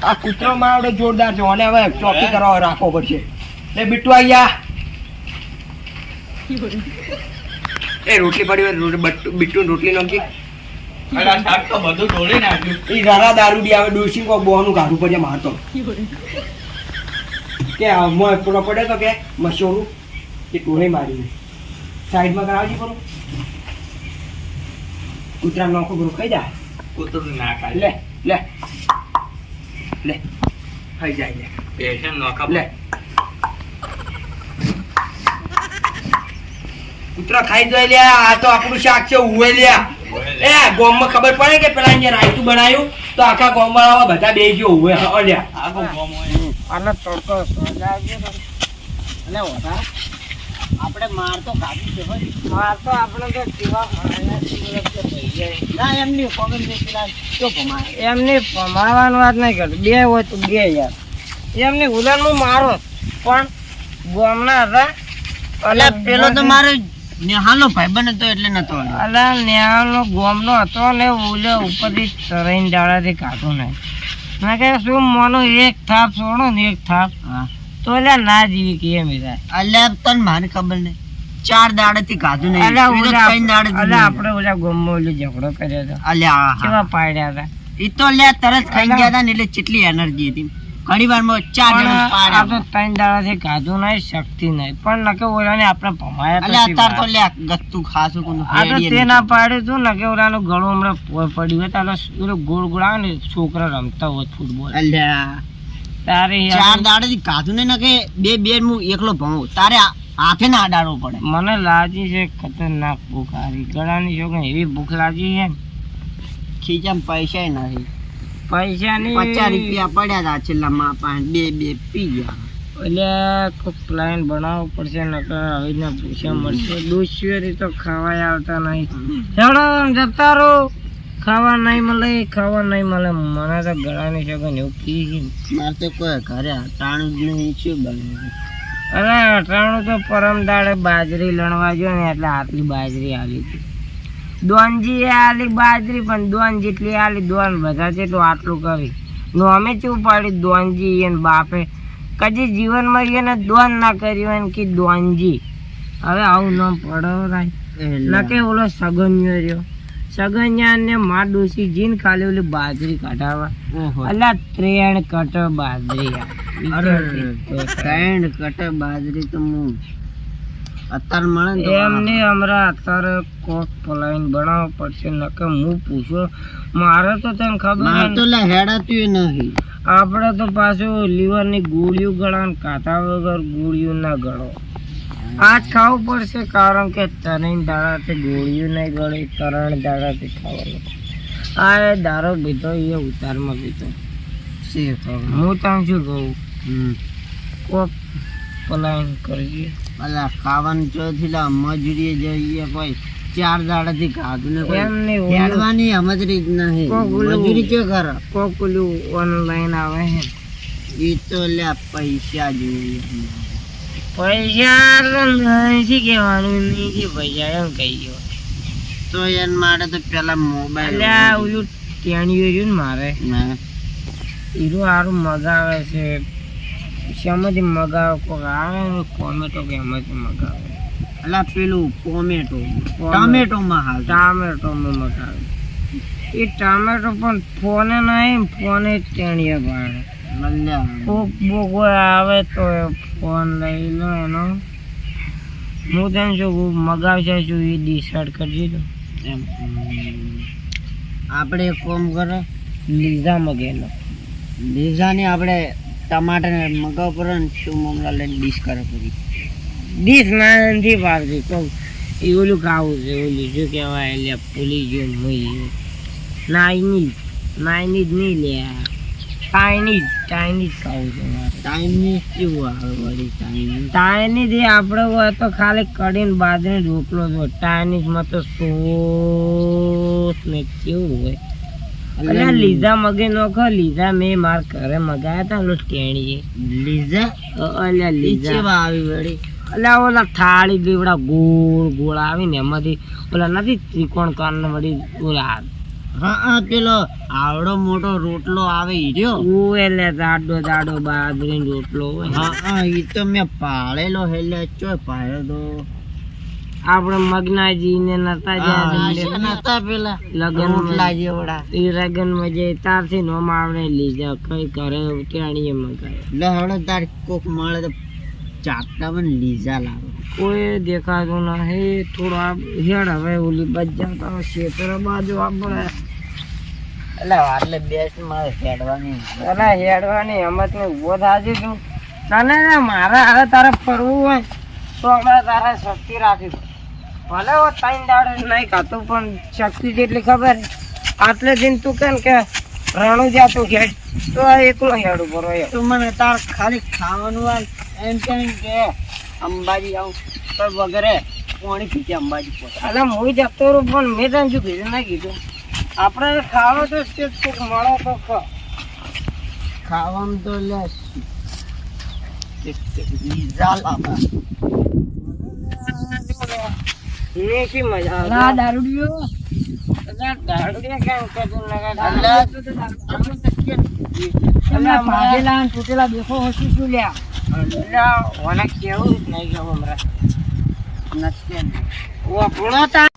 Speaker 5: આ કૂતરો માવડો જોરદાર છે અને હવે ચોકી કરવા રાખવો પડશે લે બિટ્ટુ આયા એ રોટલી પડી હોય બિટ્ટુ રોટલી નોકી
Speaker 2: અલા શાક તો બધું ઢોળી નાખ્યું
Speaker 5: એ રારા દારૂડી આવે ડોસી કો બોનું કાઢવું પડે મારતો કે મોય પૂરો પડે તો કે મશોરું એ ટોળે મારી સાઈડમાં કરાવજી પૂરું કૂતરા નોખો પૂરું ખાઈ જાય
Speaker 2: કૂતરું ના ખાય
Speaker 5: લે લે લે ખાઈ જાય લે
Speaker 2: પેશન નોખા
Speaker 5: લે કૂતરા ખાઈ જાય લે આ તો આપણું શાક છે ઉવે લે એ ગોમમાં ખબર પડે કે પેલા અહીંયા રાયતું બનાવ્યું તો આખા ગોમવાળા બધા બેસી ઉવે અલ્યા
Speaker 2: આગો ગોમ હોય
Speaker 3: આનો તડકો સજાવજો ને. અને વધારે આપણે માર તો કાઢી છે ભાઈ માર તો આપણે તો જીવા માર્યા છીએ કે ભાઈ જાય. ના એમની પગલ ને પેલા તો ભમાય એમની ભમાવાની વાત નહીં કરતો બે હોય તો બે યાર એમની ઉલાનું મારો પણ ગોમના હતા અને પેલો તો મારો નેહાલો ભાઈબંધ હતો એટલે નતો અલા નેહાલો ગોમનો હતો ને ઓલે ઉપરથી તરાઈને ડાળાથી કાઢો ને મેં કહે શું મોનો એક થાપ છોડો ને એક થાપ તો એટલે ના જીવી કે એમ
Speaker 5: અલ્યા તને મારી ખબર નહીં 4 દાડેથી કાઢું નહીં
Speaker 3: આપણે ઓલા ગોમમાં ઓલો ઝઘડો કર્યો હતો
Speaker 5: અલ્યા
Speaker 3: કેવા પાડ્યા હતા
Speaker 5: ઈ તો લે તરત ખાઈ ગયા હતા ને એટલે કેટલી એનર્જી હતી ઘણી વારમાં 4 જણા
Speaker 3: આ
Speaker 5: પાડ્યા
Speaker 3: તો 3 દાડાથી કાઢું નહીં શક્તિ નહીં પણ નકે ઓલાને આપણે ભમાયા
Speaker 5: અલ્યા અત્યાર તો લે ગત્તુ ખાસું કોનું
Speaker 3: આ તો તે ના પાડ્યું હતું ને કે ઓલાનું ગળું હમણાં પડ્યું હોય તારે ઓલો ગોળ ગોળ આવે ને છોકરા રમતા હોય ફૂટબોલ
Speaker 5: અલ્યા
Speaker 3: તારે
Speaker 5: 4 દાડેથી કાઢું નહીં ને કે બે હું એકલો ભમું તારે હાથે ના અડાડવો પડે
Speaker 3: મને લાગી છે ખતરનાક ભૂખ હારી ગળાની છોકરી એવી ભૂખ લાગી છે ને
Speaker 5: ખીચામાં પૈસા નથી
Speaker 3: પૈસાની
Speaker 5: 50 રૂપિયા પડ્યા હતા છેલ્લામાં બે પી ગયા
Speaker 3: એટલે કોઈક પ્લાન બનાવવો પડશે નકર આવીને પૂછ્યા મળશે દૂધ તો ખાવાય આવતા નહીં હેડો જતા રહો ખાવા નહીં મળે મને તો ગળાની છોકરી એવું કી
Speaker 5: મારે તો કોઈ ઘરે ટાણું જ નહીં શું બને
Speaker 3: અરે અટાણું તો પરમ દાડે બાજરી લણવા જો ને એટલે આટલી બાજરી આલી હતી દોનજી એ આલી બાજરી પણ દોન જેટલી આલી દોન બધા જેટલું આટલું કરી અમે ચેવું પાડ્યું દોનજી એને બાપે કદી જીવનમાં એને દોન ના કર્યું એને કે દોનજી હવે આવું નામ પડાવરાય નકે ઓલો સગન્યો રહ્યો સગન્યા ને માં ડોસી જીન ખાલી ઓલી બાજરી કાઢાવા અલા 3 કટ બાજરી
Speaker 5: ત્રણ કટ બાજરી તો હું અત્યારે મળે ને
Speaker 3: એમને હમણાં અત્યારે કોક પલાઈન બનાવવો પડશે નકે હું પૂછો મારે તો તને ખબર
Speaker 5: તો લે હેડાતું નહીં
Speaker 3: આપણે તો પાછું લીવરની ગોળીઓ ગળા કાંટા વગર ગોળીઓ ના ગળો આજ ખાવું પડશે કારણ કે 3 દાડાથી ગોળીઓ નહીં ગળે 3 દાડાથી ખાવાનું આ દારો પીધો એ ઉતારમાં પીધો હું તને શું કહું કોક પલાઈન કરજે
Speaker 5: અલા ખાવાનું ચોથી લા મજૂરીએ જઈએ કોઈ 4 દાડાથી ખાધું ને
Speaker 3: એમની
Speaker 5: હેડવાની સમજરી જ નહીં મજૂરી કે કરે
Speaker 3: કોક ઓલું ઓનલાઈન આવે છે
Speaker 5: એ તો લે પૈસા જોઈએ
Speaker 3: પૈસા નથી કહેવાનું નહીં કે પૈસા એમ કહી ગયો
Speaker 5: તો એન માટે તો પેલા મોબાઈલ
Speaker 3: એટલે ઓલું ટેણીઓ રહ્યું ને મારે હીરો સારું મગાવે છે શેમાંથી મગાવે કોક આવે ને કોમેટો કે એમાંથી મગાવે
Speaker 5: અલા પેલું ટમેટોમાં હાલ
Speaker 3: ટામેટોમાં મગાવે એ ટામેટો પણ ફોને નહીં ફોને ટેણીએ ભાડે કોક બોક આવે તો ફોન લઈ લો એનો હું તને શું મગાવશે શું એ ડિસાઈડ કરી દો
Speaker 5: એમ આપણે એક કામ કરો
Speaker 3: લીઝા મગેલો
Speaker 5: લીઝાની આપણે ટમાટર મગાવ પર શું મમરા લઈને ડીશ કરે પડી
Speaker 3: ડીશ ના નથી પાડતી કહું એ ઓલું ખાવું છે ઓલું શું કહેવાય એટલે ભૂલી ગયો હું
Speaker 1: નાઇનીઝ નહીં લે, ચાઇનીઝ ખાવું છે મારે.
Speaker 4: ચાઇનીઝ કેવું આવે વળી ચાઇનીઝ?
Speaker 1: ચાઇનીઝ એ આપણે હોય તો ખાલી કઢીને બાજરી રોટલો જો, ચાઇનીઝમાં તો સોસ ને કેવું હોય. અલ્યા લીઝા મગે નોખો, લીઝા મેં માર ઘરે મગાયા હતા ઓલો ટેણીએ.
Speaker 4: લીઝા
Speaker 1: અલ્યા લીઝા
Speaker 4: કેવા આવી વળી?
Speaker 1: અલ્યા ઓલા થાળી બેવડા ગોળ આવી ને એમાંથી ઓલા નથી ત્રિકોણ કાન વળી ઓલા
Speaker 4: હા પેલો આવડો મોટો રોટલો આવે ઈ રહ્યો.
Speaker 1: એટલે જાડો બાજરી રોટલો હોય.
Speaker 4: હા ઈ તો મેં પાળેલો એટલે ચોય પાડ્યો તો
Speaker 1: આપણે મગનાજી ને નતા
Speaker 4: નતા પેલા
Speaker 1: લગન
Speaker 4: રોટલા જેવડા.
Speaker 1: એ લગનમાં જે તારથી નો માવડે લીધા કઈ કરે ટેણીએ મગાય.
Speaker 4: એટલે હળો તાર કોક મળે તો ચાપટા મને લીઝા લાવે.
Speaker 1: કોઈ દેખાતું નહીં. થોડો હેડ હવે ઓલી બજાર તો ખેતર બાજુ આપણે
Speaker 4: એટલે બેસ મારે હેડવાની.
Speaker 1: હેડવાની હિંમત ને ઉભો થાજે તું. ના મારે હારે તારે ફરવું હોય તો અમે તારે શક્તિ રાખી. ભલે હો 3 દાડે નહીં ખાતું પણ શક્તિ જેટલી ખબર આટલે દિન તું કેમ કે રણું જા તું ખેડ તો આ એકલો હેડ ઉપર હોય.
Speaker 4: તું મને તાર ખાલી ખાવાનું હોય એમ કે અંબાજી આવું તો વગેરે પાણી પીતે અંબાજી પહોંચે.
Speaker 1: અલે હું જતો રહું પણ મેં તને શું કીધું ના કીધું આપણે ખાવો તો છે કોક મળો તો
Speaker 4: ખાવાનું તો લે લીઝા લાવે.
Speaker 1: મેં શી મજા આવે.
Speaker 4: દારૂડિયો
Speaker 1: દારૂડિયા કેમ કે તું
Speaker 4: ભાગેલા તૂટેલા દેખો હશું શું લ્યા.
Speaker 1: ઓને કેવું જ નહીં કેવું હમણાં
Speaker 4: નથી
Speaker 1: વપણો તા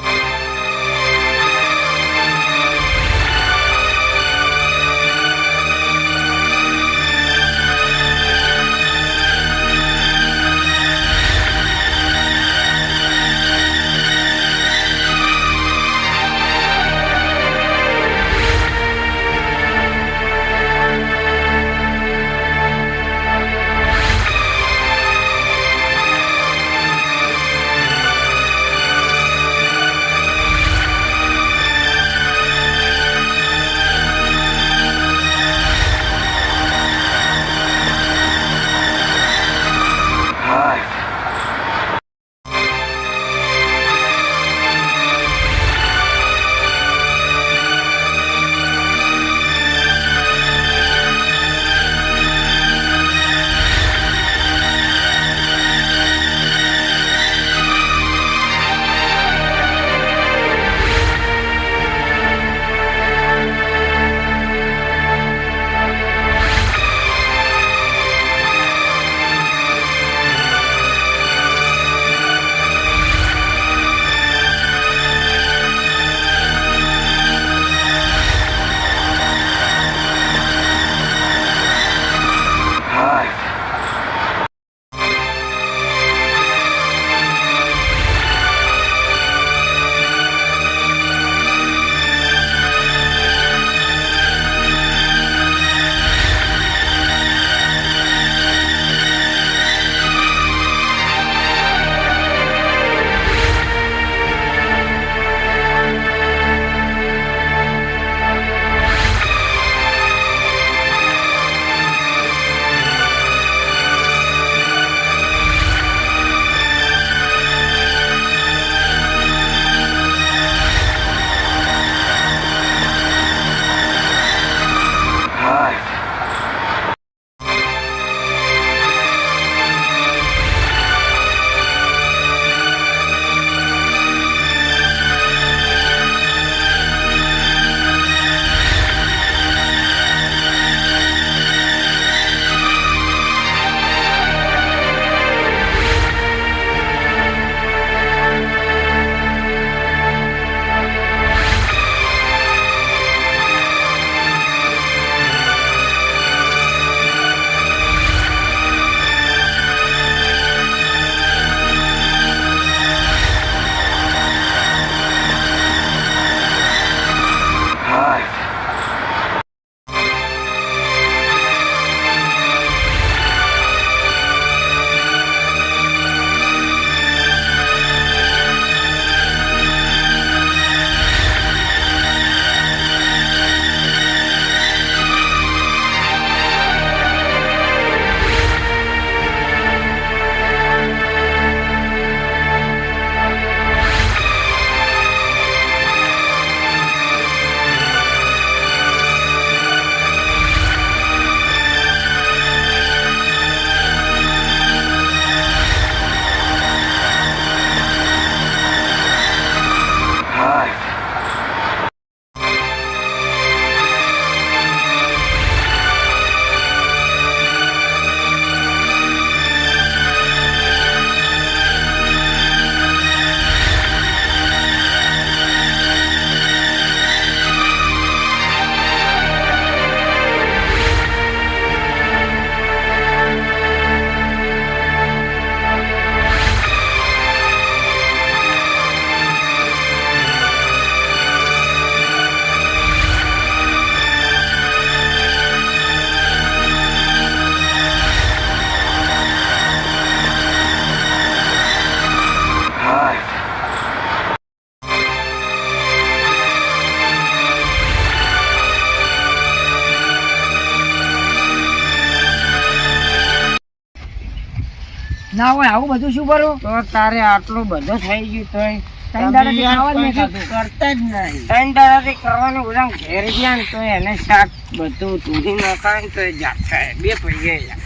Speaker 3: ના હોય આવું બધું શું કરું?
Speaker 1: તો તારે આટલું બધું થઈ ગયું તોય
Speaker 3: ત્રણ દાડાથી
Speaker 4: તમે
Speaker 3: ખાવા જ
Speaker 4: યાર
Speaker 3: નહીં
Speaker 4: કોઈ કરતા જ નહીં.
Speaker 1: 3 દાડાથી કરવાનું બધા ઘેર ગયા ને તો એને શાક બધું ધૂળી નાખાય ને તો એ જાત થાય 2 પૈયે જાય.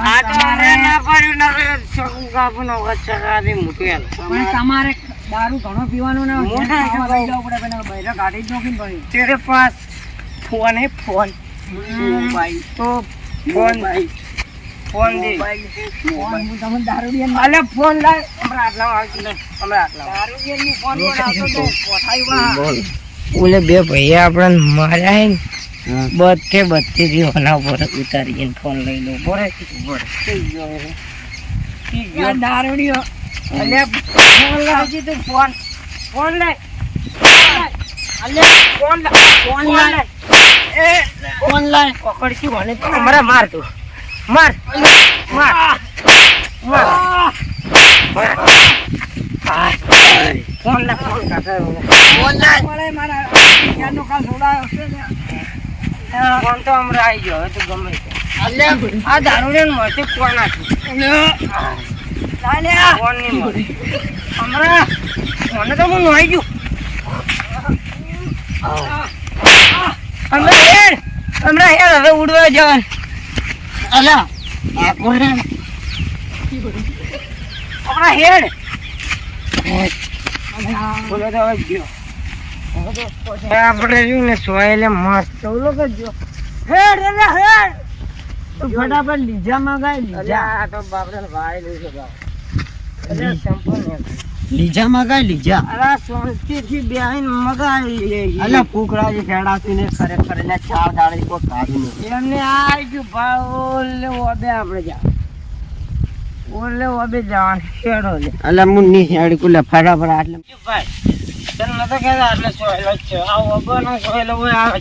Speaker 1: આ તો અરે ના પડ્યું ના પડ્યું, શકું કાપુનો વચ્ચે મૂકી આલો.
Speaker 3: પણ તમારે દારૂ ઘણો પીવાનો ને
Speaker 1: મોટા
Speaker 3: ખાવા લઈ જવું પડે પેલા બૈરા કાઢી જ નાખીને પછી.
Speaker 1: તેરે પાસ ફોન હે ફોન
Speaker 4: મોબાઈલ,
Speaker 1: તો ફોન ફોન દે
Speaker 3: ફોન હું તમને દારૂ પીએ ને
Speaker 1: અલે ફોન લાય હમણાં આટલા આવતી ને હમણાં આટલા
Speaker 3: દારૂ પીએ ને ફોન પણ આવતો તો પોસાયું બા.
Speaker 1: ઓલે 2 ભૈયા આપણને માર્યા હે ને બધે જીવના પર ઉતારીને ફોન લઈ લો બોરે
Speaker 3: આ દારૂડિયો.
Speaker 1: અલે ફોન લાવજી તું ફોન ફોન લાય અલે ફોન લાય એ ફોન લાય પકડકી મને તો હમણાં માર તું માર માર માર ફોન લાય ફોન કાઢે ફોન લાય
Speaker 3: મળે મારા યારનો કાલ સોડાયો છે ને.
Speaker 1: ફોન તો હમણાં આવી ગયો હવે તો ગમે તે. અલે આ દારૂડિયાને મોઢે ફોન નાખ્યું ફોન નહીં મળે હમણાં મને તો હું નોઈ ગયું હમણાં હેર હવે ઉડવા જવાનું અલા હમણાં હેડ બોલો તો હવે ગયો આપણે જોયું ને સોયલે મસ્ત ઓલો કરજો હેડ રે હેડ
Speaker 4: તું ફટાફટ લીજા મગાય
Speaker 1: અલ્યા
Speaker 4: લીજા.
Speaker 1: આ તો બાપરે વાયેલું છે બાપ અલ્યા સંપલ ને
Speaker 4: લીજા મગાય લીજા.
Speaker 1: અલા શાંતિથી બેહીને મગાઈ
Speaker 4: અલા કુકડાજી ખેડાતી ને ખરેખર ને 4 દાડે કોઈ કાઢી નહીં.
Speaker 1: એમને આવી ગયું ભાઈ ઓલે ઓબે આપણે જા ઓલે ઓબે જવાનું ખેડો લે
Speaker 4: અલા હું ની હેડ કુલે ફટાફટ આટલે
Speaker 1: ભાઈ તને નતો કહેતા આટલે સોયલો જ છે આ ઓબો નો સોયલો હોય આ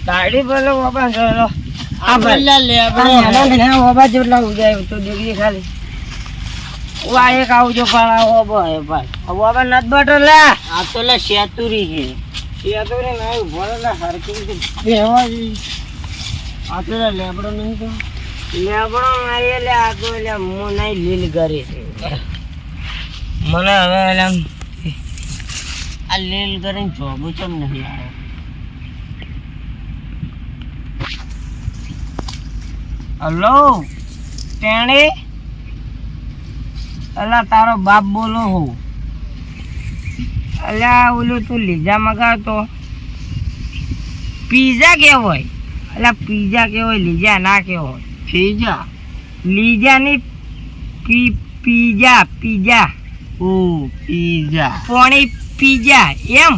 Speaker 1: દાઢી બોલો ઓબા સોયલો આ ભાઈ આ ઓબા જેટલા ઉજાય તો ડિગ્રી ખાલી વા એક આવજો પણ આ ઓબો હે ભાઈ આ ઓબા નત બટો લે
Speaker 4: આ તો લે શેતુરી છે.
Speaker 1: શેતુરી નહીં ભલે લે હરકી
Speaker 4: બેહવા આ તો લે લેબડો નહીં તો
Speaker 1: લેબડો મારી લે આ તો લે હું નહીં લીલ કરી છે મને હવે લે
Speaker 4: આ લીલ કરીને જોબું ચમ નહીં આવે.
Speaker 1: હલો ટેણી અલા તારો બાપ બોલો હું અલ્યા ઓલું તું લીઝા મગાવતો પીઝા કેવો હોય અલા પીઝા કેવો હોય લીઝા ના કેવો હોય
Speaker 4: પીઝા
Speaker 1: લીઝા ની પીઝા પીઝા
Speaker 4: ઓ પીઝા
Speaker 1: પોણી પીઝા એમ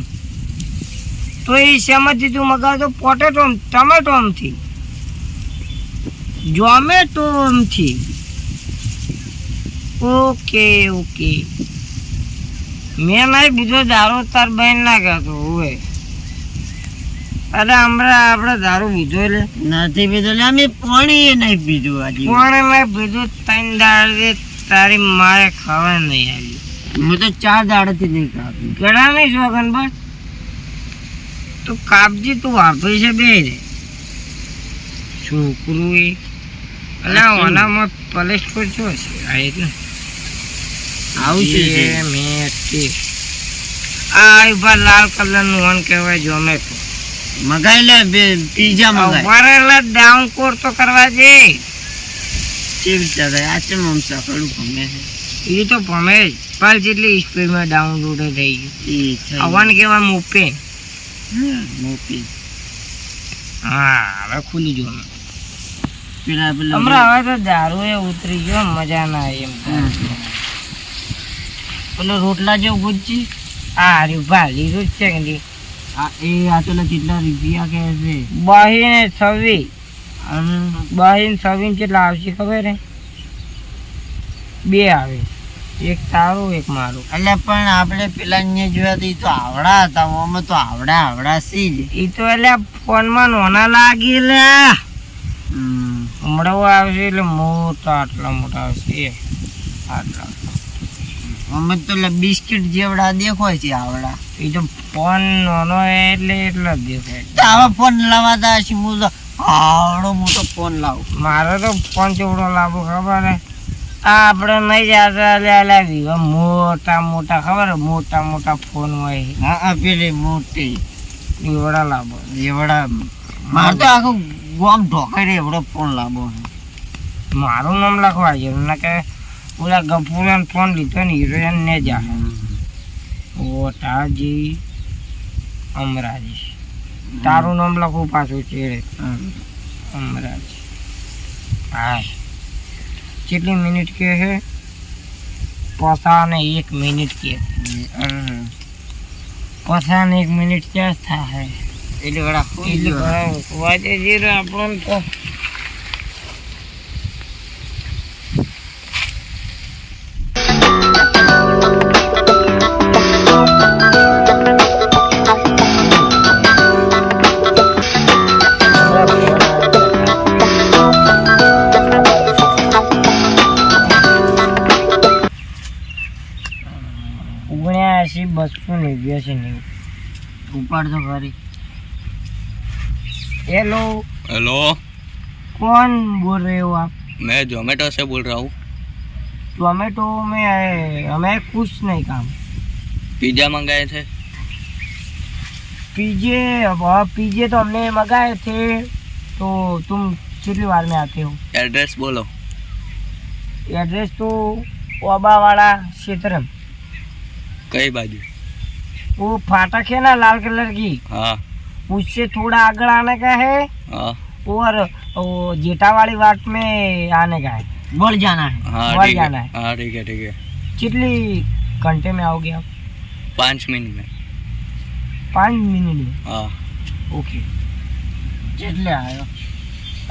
Speaker 1: તો એ શેમાંથી તું મગાવતો પોટેટો ટમેટોમથી જોમેટોમથી ઓકે ઓકે મેં મારી બીજો દારૂ તાર બહેન ના કહેતો હોય અરે હમણાં આપણે દારૂ પીધો એટલે
Speaker 4: નથી પીધું લે અમે પાણી નહીં પીધું આજે.
Speaker 1: પણ મેં બીજું 3 દાડે તારી મારે ખાવા નહીં આવ્યું
Speaker 4: હું તો 4 દાડાથી નહીં ખાધું.
Speaker 1: કેળા નહીં શોખન બસ તું કાપજી તું વાપરી છે બે રે છોકરું એ અલા ઓનામાં પલેસ્ટોર શું હશે આ એટલે
Speaker 4: આવું શું છે?
Speaker 1: મેં આ ઉભા લાલ કલરનું વન કહેવાય ઝોમેટો
Speaker 4: મગાઈ લે પીઝા મગાઈ.
Speaker 1: વરેલા ડાઉન કોડ તો કરવા દે
Speaker 4: કેવી ચાલે આ ચમ આમ સફળું ગમે છે.
Speaker 1: એ તો ભમે જ પાલ જેટલી સ્પીડમાં ડાઉનલોડ થઈ ગયું આવવાનું કહેવાય મોપે
Speaker 4: મોપી
Speaker 1: હા હવે ખુલી જો
Speaker 4: પેલા
Speaker 1: હમણાં હવે તો દારૂ એ ઉતરી ગયો મજા ના આવી એમ
Speaker 4: પેલો રોટલા જેવું ગુજ્જી
Speaker 1: આ રહ્યું ભા લીધું જ છે કે નહીં
Speaker 4: આ તો કેટલા રૂપિયા કહે છે.
Speaker 1: બહીને 26
Speaker 4: અને
Speaker 1: બહીને 26 કેટલા આવશે ખબર હે 2 આવે એક તારું એક મારું
Speaker 4: એટલે પણ આપણે પેલા ને જોયા તો ઈ તો આવડા હતા આમાં તો આવડા સી જ.
Speaker 1: એ તો એટલે ફોનમાં નોના લાગી લે હમણાં આવશે એટલે મોટા આટલા મોટા આવશે આટલા
Speaker 4: અમે તો બિસ્કિટ જેવડા દેખાય છે આવડા.
Speaker 1: એ તો ફોન નાનો એટલે એટલો જ દેખાય
Speaker 4: તો આવા ફોન લાવતા હશે હું તો આવડો મોટો ફોન લાવું.
Speaker 1: મારે તો ફોન ચેવડો લાવો ખબર હે
Speaker 3: આપણે નહીં જતા લે વિવો મોટા મોટા ખબર મોટા મોટા ફોન હોય
Speaker 4: હા પેલી મોટી
Speaker 3: એવડા લાવો
Speaker 4: એવડા મારે તો આખું ગોમ ઢોકાઈ એવડો ફોન લાવો
Speaker 3: મારું નામ લખવા જેવું ના કે ઓલા ગફુરાન ફોન લીધો ને હિરોઈન ને જા ઓટાજી અમરાજી તારું નામ લખું પાછું ચેડે અમરાજી હા કેટલી મિનિટ કે છે 1 મિનિટ કે 1 મિનિટ ક્યાં થાય
Speaker 4: એટલે વડા
Speaker 3: એટલે વાજે જીરો આપણને તો सी 289
Speaker 4: ઉપાડ તો ખરી
Speaker 3: हेलो
Speaker 2: हेलो
Speaker 3: कौन बोल रहे हो आप
Speaker 2: मैं जोमेटो से बोल रहा हूँ
Speaker 3: जोमेटो में हमें कुछ नहीं काम
Speaker 2: पिज़्ज़ा मंगाए थे
Speaker 3: पिज़्ज़े तो हमने मंगाए थे तो तुम कितनी बार में आते हो
Speaker 2: एड्रेस बोलो
Speaker 3: एड्रेस तो ओबावाड़ा क्षेत्र
Speaker 2: कई बाजू
Speaker 3: वो फाटक है ना लाल कलर की
Speaker 2: हाँ
Speaker 3: उससे थोड़ा आगे आने का है
Speaker 2: हाँ
Speaker 3: और वो जेठा वाली वाट में आने का है
Speaker 4: બોલ જાના હે
Speaker 2: हाँ
Speaker 3: बढ़
Speaker 2: ठीक
Speaker 3: जाना
Speaker 2: है
Speaker 3: है।
Speaker 2: हाँ ठीक है
Speaker 3: कितनी घंटे में आओगे आप
Speaker 2: 5 मिनट में
Speaker 3: 5 मिनिट में
Speaker 2: हाँ
Speaker 3: ओके
Speaker 4: કેટલે આવ્યો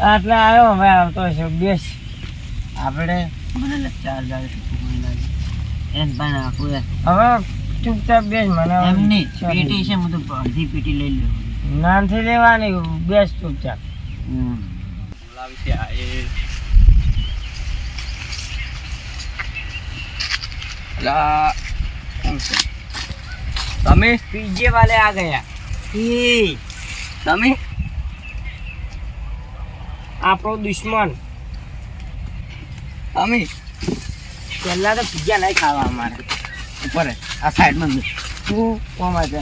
Speaker 3: આટલે આવ્યો હવે આવતો હશે બેસ
Speaker 4: આપણે મને ચાર જાગે એમ પણ આખું
Speaker 3: હવે ચૂપચાપ બેસ મને
Speaker 4: એમની પેટી છે હું તો અડધી પેટી લઈ લઉં
Speaker 3: નાનથી લેવાની બેસ ચૂપચાપ
Speaker 2: તમે
Speaker 3: पीछे वाले आ गया
Speaker 2: તમે
Speaker 3: આપણો દુશ્મન
Speaker 2: તમે
Speaker 3: પહેલા તો પિઝા નહીં ખાવા અમારે
Speaker 4: ઉપર આ સાઈડમાં
Speaker 3: તું કોમાં છે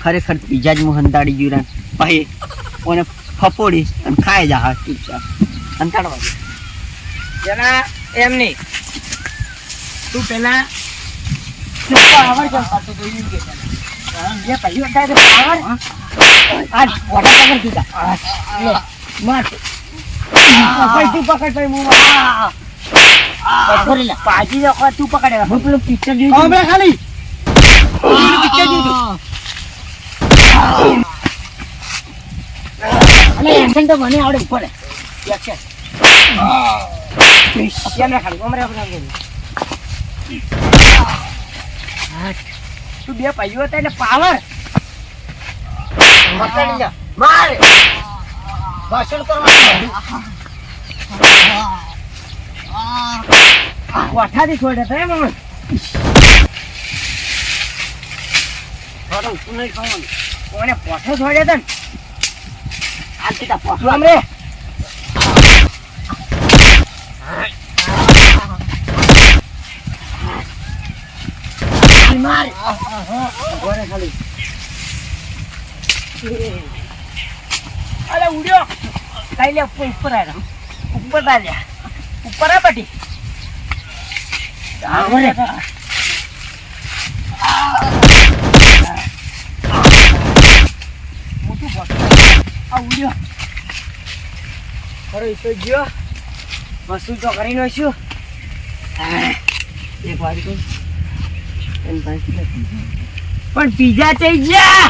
Speaker 4: ખરેખર બીજા જ હું હંતાડી ગયું પછી ઓને ફપોડી અને ખાઈ જા ચૂપચાપ હંતાડવા દે
Speaker 3: જરા એમ નહીં તું પેલા પાવર કેમ કરતો તો એમ કે જે પહેલી વખત પાવર આજ વડા પકડ દીધા લે માર પકડ તું પકડ ભાઈ હું પકડી લે પાજી જો તું પકડે હું પેલું પિક્ચર જોઈ હવે ખાલી પિક્ચર જોઈ અને એક્શન તો મને આવડે ઉપર એક્શન કેમેરા ખાલી કેમેરા ખાલી તું બે ભાઈઓ હતા એટલે પાવર માર ભાષણ કરવાનું કોઠાથી છોડે તો એમ અમે તું નહીં ખાવાનું કોને પોઠો છોડે તો ને આ સીધા પોઠો આમ રે માર ઘરે ખાલી અરે ઉડ્યો કઈ લે ઉપર આવ્યા ઉપર આવ્યા ઉપર આ બટી મોટું આ ઉડ્યો ખરો તો ગયો વસ્તુ તો કરી નાખ્યું એક વાર તો પણ પીઝા થઈ ગયા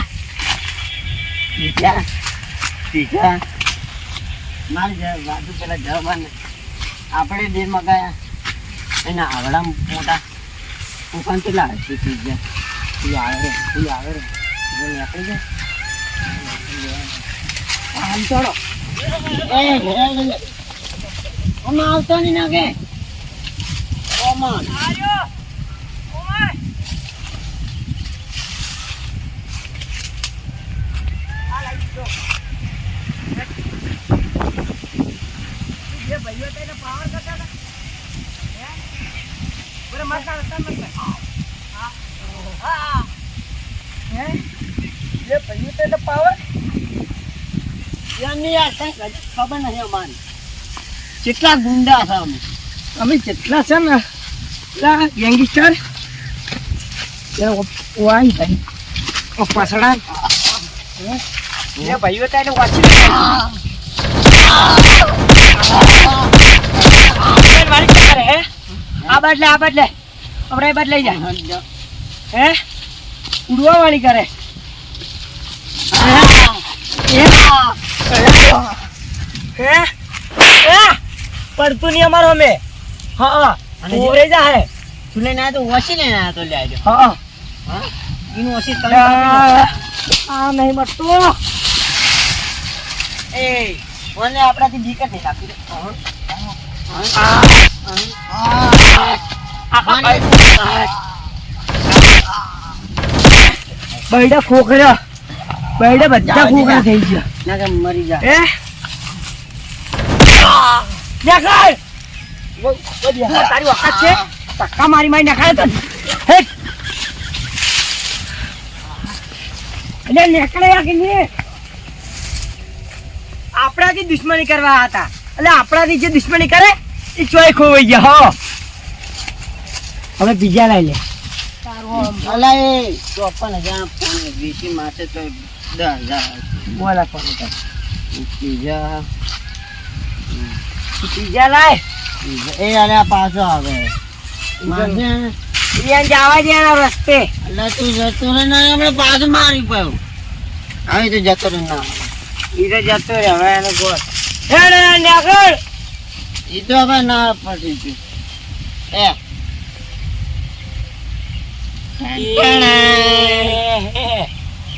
Speaker 4: પીઝા મારે વાદુ પેલા જવાન આપણે જે મગાયા એના આવડા મોટા દુકાન કેટલા હશે પીઝા તું આવે રે નીકળી જાય આમ ચડો ઓમાં આવતો નહીં નાખે ઓમાં
Speaker 3: ભાઈઓ તેને પાવર
Speaker 4: ખબર નથી અમારી કેટલા ગુંડા છે અમે કેટલા છે ને પેલા ગેંગસ્ટર વાઈ ભાઈ પાછળ ભાઈઓ તારે વાંચી હે આ બદલે આપણે બદલાઈ જાય હે ઉડવા વાળી કરે પડતું નહીં અમારો અમે હા ઓરે જા હે તું લઈને આયા તો વસી લઈને આયા તો લે આજો હા એનું વસી તમે આ નહીં મળતું એ મને આપણાથી બીક જ નહીં લાગતી બૈડા ખોખરા બૈડા બધા ખોખરા થઈ ગયા ના કે મરી જા એ દેખાય તારી વખત છે ધક્કા મારી નાખાય તો એટલે નીકળ્યા કે નહીં આપણાથી દુશ્મની કરવા હતા એટલે આપણાથી જે દુશ્મની કરે એ ચોય ખોવાઈ ગયા હો હવે બીજા લઈ લે અલા એ 54,000 વીસી માટે તો 10,000 બોલા કોણ બીજા લાય એ અલ્યા પાછો આવે જવા દે એના રસ્તે એટલે તું જતો રહે ને આપણે પાછું મારી પાયું હવે તો જતો રહે ના એ તો જતો રહે હવે એને ગોળ એ તો હવે ના પડી ગયું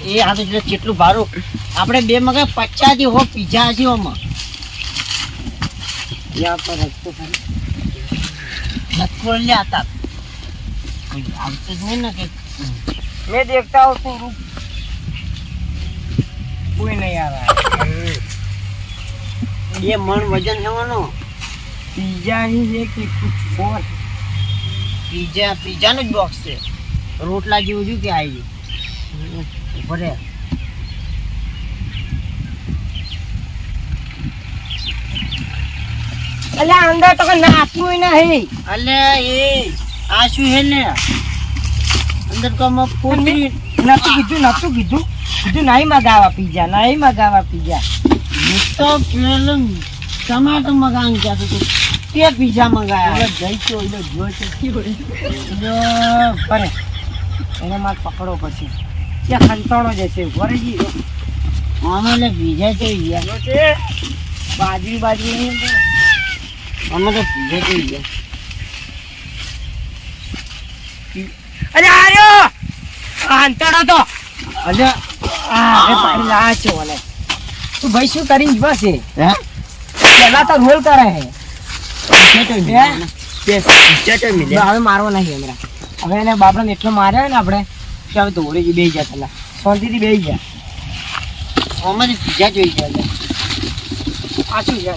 Speaker 4: એ આ તો કેટલું ભારું આપણે બે મગર 50 થી હો પીઝા છે ઓમાં યા પર રસ્તો ફરી નખો લે આતા કોઈ આવતો જ નહીં ને કે मैं देखता हूँ तू रुक कोई नहीं आ रहा है ये मन वजन है वो पिज्जा ही है कि कुछ और पिज्जा નો જ બોક્સ છે રોટલા જેવું જ કે આવી ઉપર અલે અંદર તો નાખવું નહીં અલે એ આ શું હે ને અંદર તો અમે પૂરી નતું કીધું નહીં મગાવા પીઝા તો પેલું ટમાટો મગાવી જતો તો તે પીઝા મગાયા જઈ તો પરે એને માર પકડો પછી ત્યાં ખંતોણો જશે વરજી અમે એટલે પીઝા થઈ ગયા બાજરી અમે તો પીઝા થઈ ગયા અરે આયો અંતડો તો અલે આ પાણી લા છે ઓલે તું ભાઈ શું કરીને જીવા છે હે પેલા તો રોલ કરે હે હવે મારવો નહીં હમણાં હવે એને બાપડાને એટલો માર્યો ને આપણે કે હવે દોડી જ બેસી ગયા પેલા શાંતિથી બેસી ગયા અમારી પીઝા જોઈ ગયા આ શું છે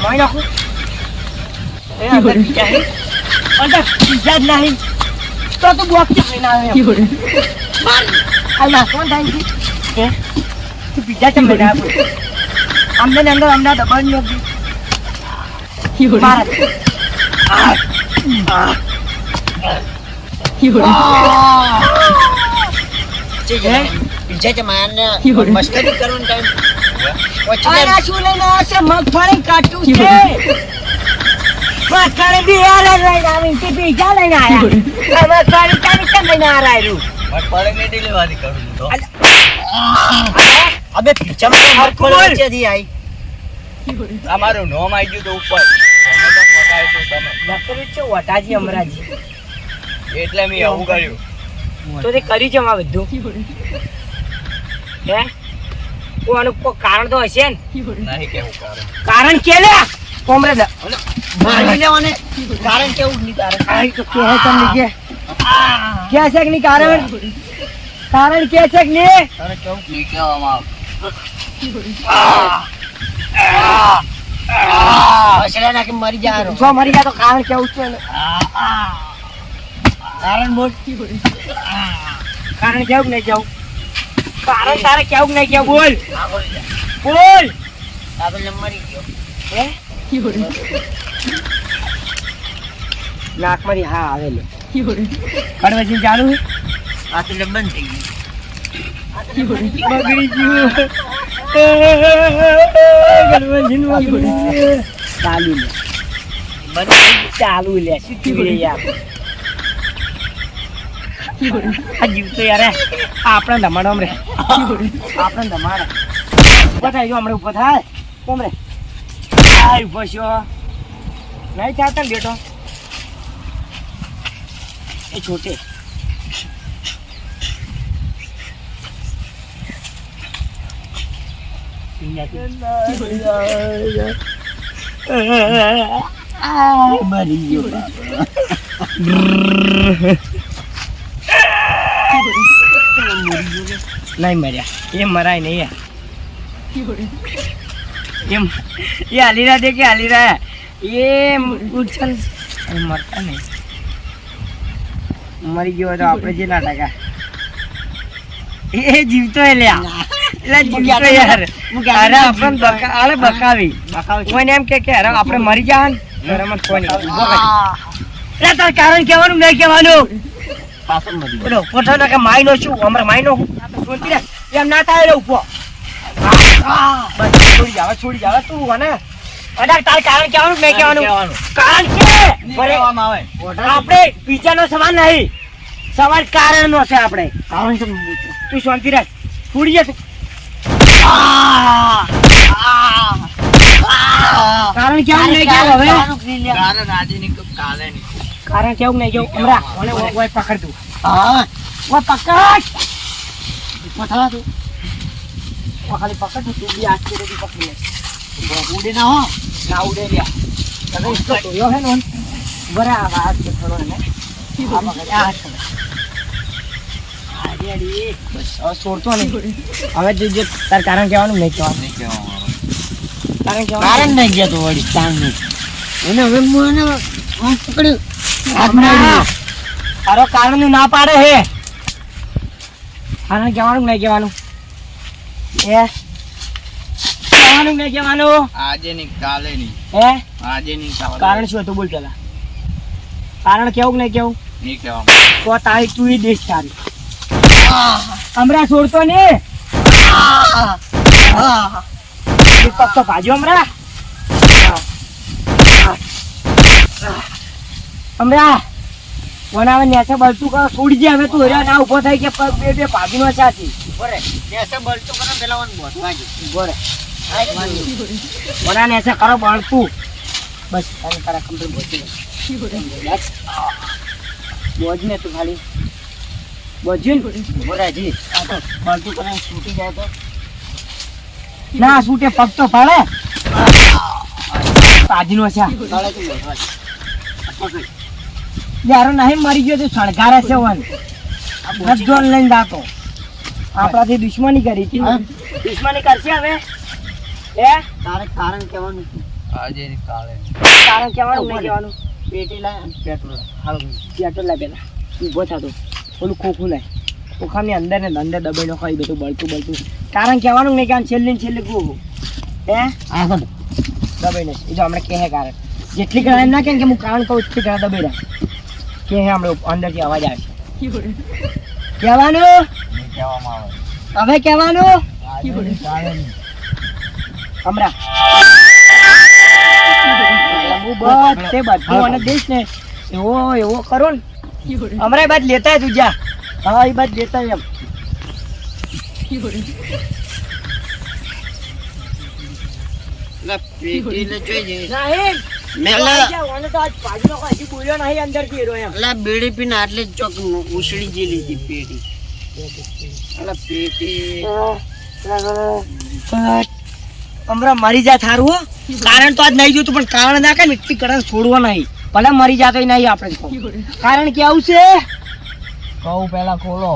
Speaker 4: મોઈ નાખું એ અંદર પીઝા હે અંદર પીઝા જ નહીં તો તું બોક ચાલીને આવે આ નાખવાનું થાય છે તું પીઝા ચમ બનાવે અંદર અમદાવાદ દબાણ નથી મારા પીઝા જમાને મસ્કરી કરવાનો ટાઈમ શું લઈને આવશે મગફળી કાટું છે મગફળી બી યાર લઈને આવી તે પીઝા લઈને આવ્યા મગફળી કાટું કેમ લઈને આવ્યું
Speaker 2: મગફળી ને ડિલિવરી કરું તો
Speaker 4: અબે પીઝામાં મગફળી છે દી આવી
Speaker 2: તમારું નોમ આવી ગયું તો ઉપર તમે તો મગાવ્યું તો તમે
Speaker 4: નકરી છે વટાજી અમરાજી
Speaker 2: એટલે મેં એવું કર્યું
Speaker 4: તો તે કરી છે માં બધું હે કોનું કોઈ કારણ તો હશે ને
Speaker 2: નહીં કેવું
Speaker 4: કારણ કે લે કોમરે મારી લેવાને કારણ કેવું નહીં કારણ તો કે હે તમને કે છે કે નહીં કારણ કે છે કે નહીં
Speaker 2: અરે કેવું નહીં કહેવામાં
Speaker 4: હસડા નાખી મરી જાય
Speaker 3: જો મરી જાય તો કારણ કેવું છે ને?
Speaker 4: કારણ બોલ
Speaker 3: કારણ કેવું નહીં કેવું? કારણ તારે કેવું નહીં કેવું? બોલ બોલ.
Speaker 4: આપણે મરી ગયો
Speaker 3: હે? નાકમાંથી હા આવેલો કડવાજી ચાલુ છે?
Speaker 4: આ તો બંધ થઈ ગયું
Speaker 3: બગડી ગયું. કડવાજીનું બગડી ગયું. ચાલુ લે ચાલુ લે શીખવી રહી યાર. આ જીવ તો યાર આપણે ધમાડો રે આપણે ધમાડે ઉભો થાય જો હમણાં ઉભો થાય કેમ રે આ ઉભો છો નહીં ચાલતા ને બેટો એ છોટે
Speaker 4: મરી ગયો
Speaker 3: નહીં મર્યા એ મરાય નહીં યાર એમ એ હાલી રહ્યા દે કે હાલી રહ્યા એ ઉછળ મરતા નહીં મરી ગયો તો આપણે જે ના ટકા એ જીવતો એ લ્યા એટલે જીવતો યાર અરે આપણે અરે બકાવી કોઈને એમ કે અરે આપણે મરી જા ને કોઈ નહીં તાર કારણ કહેવાનું નહીં કહેવાનું બોલો પોઠો ના કે માઈ નો શું હમણાં માઈ નો એમ ના થાય રે ઉભો બસ છોડી જાવ તું અને તાર કારણ કહેવાનું નહીં કહેવાનું કારણ કે આપણે બીજાનો સવાલ નહીં સવાલ કારણ નો છે આપણે તું શાંતિ રાખ છોડી જા તું કારણ કેવું નહીં કેવું હવે કારણ કેવું નહીં કેવું હમણાં ઓય પકડ તું ઓય પકડ પકડા તું ખાલી પકડ તું બી આજ કે પકડી લે ઉડે ના હો ના ઉડે રહ્યા તમે ઇસકો તોયો હે નો બરાબર આ છે થોડો ને આ પકડ આ છે આડી બસ હવે છોડતો નહીં હવે જે તાર કારણ કહેવાનું નહીં કહેવાનું
Speaker 4: કારણ નહીં જતો વળી તાણ નહીં એને હવે હું એને પકડ્યું
Speaker 3: તારો કારણ નું ના પાડે હે કારણ કહેવાનું નહીં કહેવાનું એ કહેવાનું નહીં કહેવાનું
Speaker 2: આજે નહીં કાલે નહીં
Speaker 3: હે
Speaker 2: આજે નહીં કાલે
Speaker 3: કારણ શું હતું બોલ પેલા કારણ કેવું નહીં કેવું
Speaker 2: નહીં કહેવામાં
Speaker 3: તો તારી તું એ દેશ તારી હમણાં છોડતો ને તો ભાજો હમણાં હમણાં બનાવે નેસે બળતું કરો છોડી દે હવે તું હેરા ના ઉભો થઈ કે પગ બે ભાગી નો ચાથી
Speaker 4: બોરે નેસે બળતો કરે પેલા વન બોસ વાગી
Speaker 3: બોરે બના નેસે કરો બળતું બસ અને તારા કમ્પ્લીટ બોજી બોજ ને તું ખાલી બોજી
Speaker 4: બોરાજી આ તો બળતું કરે છૂટી જાય તો
Speaker 3: ના છૂટે પગ તો ફાળે પાજીનો છે
Speaker 4: કાલે તું બોસ
Speaker 3: યાર નહીં મરી ગયો તો સળગારે છે વન નજોલ લઈને દાતો આપણાથી દુશ્મની કરી હતી દુશ્મની કરશે હવે
Speaker 4: તારે કારણ કહેવાનું
Speaker 2: આજે નહીં કાલે
Speaker 3: કારણ કહેવાનું નહીં કહેવાનું
Speaker 4: પેટી લાય પેટ્રોલ
Speaker 3: હાલ પેટ્રોલ લાય પેલા ઊભો થતો ઓલું ખોખું લાય ખોખાની અંદર ને અંદર દબાઈનો ખાઈ બેઠું બળતું કારણ કહેવાનું નહીં કારણ છેલ્લે ને છેલ્લે ગોહું
Speaker 4: આગળ
Speaker 3: દબાઈને એ જો હમણાં કહે કારણ જેટલી ઘણા એમ ના કે હું કારણ કહું એટલી ઘણા દબાઈ રહ્યા કે હમણાં અંદરથી અવાજ આવે છે કહેવાનું
Speaker 2: કહેવામાં આવે
Speaker 3: હવે કહેવાનું હમણાં હું બધે બધું અને દઈશ ને એવો કરો ને હમણાં એ બાદ લેતા તું જા હા એ બાદ લેતા એમ
Speaker 4: પેટી ને જોઈ
Speaker 3: નહીં
Speaker 4: મેલા
Speaker 3: મને તો આજ ભાગનો કોઈ હજી બોલ્યો નહીં અંદરથી હેરો એમ
Speaker 4: અલા બેડી પીને આટલે જ ચોક ઉછળી જે લીધી પેટી અલા પેટી
Speaker 3: હમણાં મરી જા થારું હો કારણ તો આજ નહીં જોતું પણ કારણ ના કે એટલી કરણ છોડવા નહીં ભલે મરી જાતો નહીં આપણે કારણ કે આવું છે
Speaker 2: કહું પેલા ખોલો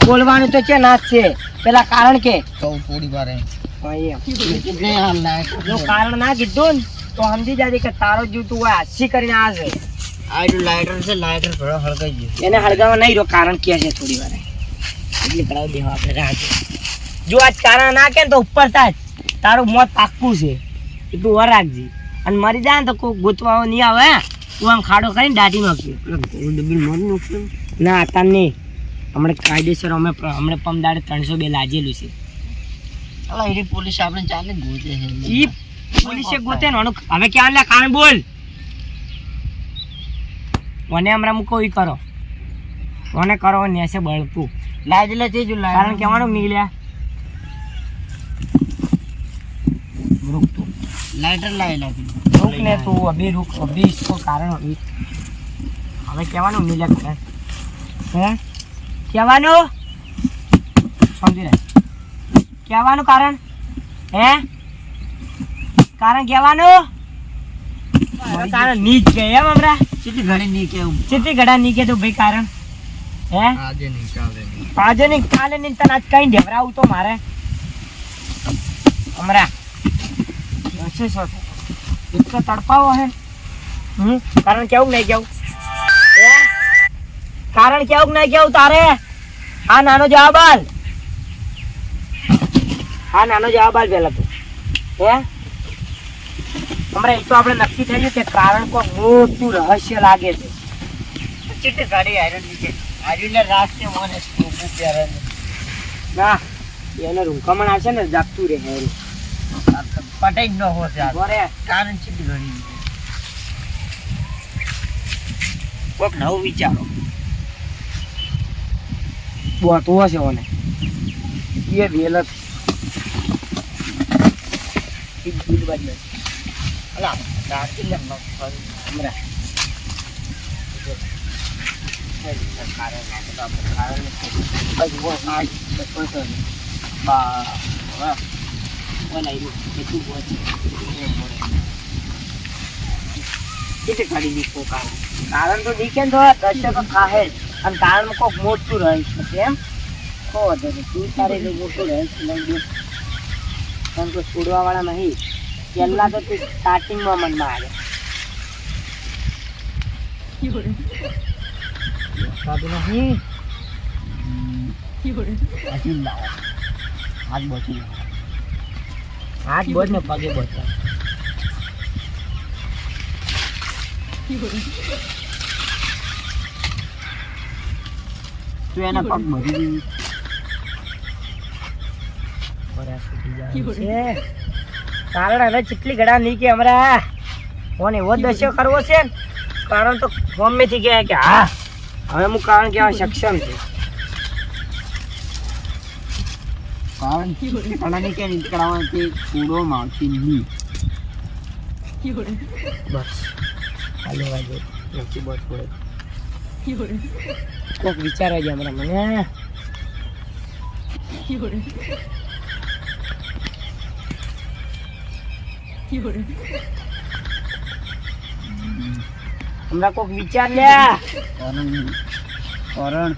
Speaker 3: ખોલવાનું તો છે ના જ છે પેલા કારણ કે
Speaker 2: કહું થોડી વાર
Speaker 3: હા એમ
Speaker 4: એટલે આ લાઈટ
Speaker 3: જો કારણ ના કીધું ને તો સમજી જાજે કે તારો જીવ તું હોય હાસી કરીને આ છે
Speaker 4: આ જો લાઇટર છે, લાઇટર ભરો હળગાઈ ગયું.
Speaker 3: એને હળગાવા નહીં રહ્યો કારણ કે છે થોડી વાર એટલે કરાવી દેવા આપણે રાહે જો આજ કારણ ના કે ને તો ઉપર તાજ તારું મોત પાક્કું છે એ તું વાર રાખજે અને મરી જાય ને તો કોઈ ગોતવા નહીં આવે તું આમ ખાડો કરીને દાટી નાખ્યો ના તાર નહીં હમણાં કાયદેસર હમણાં પમદાડે 302 લાજેલું છે
Speaker 4: અલા એની પોલીસ આપણે ચાલે ગોતે છે.
Speaker 3: ઈ પોલીસે ગોતે ને આનું હવે ક્યાં લે કારણ બોલ મને હમણાં મૂકો ઈ કરો મને કરો નેસે બળતું
Speaker 4: લાઈટ લે તે જો
Speaker 3: કારણ કહેવાનું નીકળ્યા
Speaker 4: લાઇટર લાવી લાગી.
Speaker 3: રૂક ને તું અભી રૂક અભી इसको કારણ અભી હવે કહેવાનું મિલે કરે હે કહેવાનું સમજી રે કહેવાનું કારણ હે કારણ કહેવાનું કારણ નીચ ગયે એમ હમણાં
Speaker 4: કેટલી ઘડી નહીં કેવું
Speaker 3: ચેટલી ઘડા ની કે તું ભાઈ કારણ હે
Speaker 4: આજે નહીં ચાલે નહીં.
Speaker 3: આજે નહીં કાલે નહીં તને આજ કઈ ઢેવરાવું તો મારે હમણાં એટલો તડપાવો હે કારણ કેવું નહીં કેવું હે? કારણ કેવું નહીં કેવું તારે આ નાનો જવાબ આલ હા નાનો જવાબ આલ પેલા તું હે હમણાં એ તો આપણે નક્કી થઈ ગયું કે કારણ કોઈ મોટું રહસ્ય લાગે છે
Speaker 4: કેટલી ઘડી આયરન નીચે આયરન રાસ્તે મને સ્કૂપ પ્યારા
Speaker 3: ના એને રૂંકામણ આવશે ને જાગતું રહે હેરું
Speaker 4: પટાઈ જ ન હોશે આ
Speaker 3: બોરે
Speaker 4: કારણ કેટલી ઘડી કોક નવું વિચારો
Speaker 3: બોતું હશે ઓને એ વેલત
Speaker 4: અલા રાસ્તે લે હમણાં
Speaker 3: કારણ તો દીકે તો દર્શકો ખાહે જ અને કારણમાં કોઈક મોટું રહે છે એમ કો વધે નહીં તું તારે જો મોટું રહે છે લઈ દે પણ કોઈ છોડવા વાળા નહીં પહેલા તો તું સ્ટાર્ટિંગમાં મનમાં આવે સાધુ નહીં
Speaker 4: હાથ બચી
Speaker 3: હાથ બોજ ને પગે બોચવા
Speaker 4: તું એના પગ ભરી
Speaker 3: કારણ હવે ચીટલી ઘડા નહીં કે હમણાં કોને એવો દસ્યો કરવો છે ને કારણ તો મમ્મીથી કહે કે હા હવે હું કારણ કહેવા સક્ષમ છે
Speaker 4: કારણ ઘણાની કે નીકળવાનું તે છોડો માવતી નહીં
Speaker 3: બસ હાલો વાગે નથી બસ પડે કોઈક વિચારો છે હમણાં મને હમણાં કોઈક વિચાર લે
Speaker 4: કરણ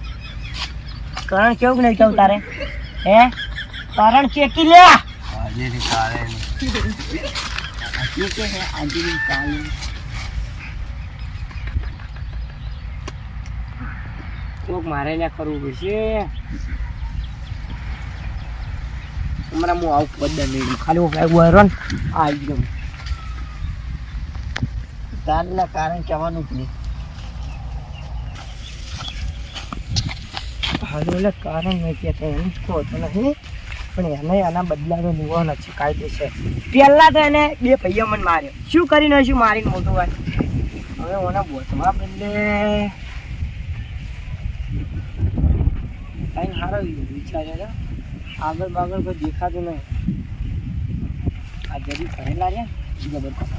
Speaker 3: કારણ કેવું નહીં કેવું તારે હે કારણ ચેકી લે
Speaker 2: આજે ને કાલે ને.
Speaker 4: આજે કે છે આજે ચાલે
Speaker 3: કોક મારે ને કરવું પડશે હમણાં હું આવું પદ નહીં ખાલી હું વરણ આવી ગયો
Speaker 4: તારના કારણ કહેવાનું જ નહીં
Speaker 3: હાલો એટલે કારણ નહીં કહેતો એમ જ કહો તો નહીં પણ એને આના બદલાનો નિવાન છે કાયદેસર પહેલા તો એને 2 પૈયા મને માર્યો શું કરીને શું મારીને મોટું વાત હવે ઓના બોધવા બદલે કઈ સારો વિચાર છે આગળ બાગળ કોઈ દેખાતું નહીં આ જરી ભરેલા છે જબરદસ્ત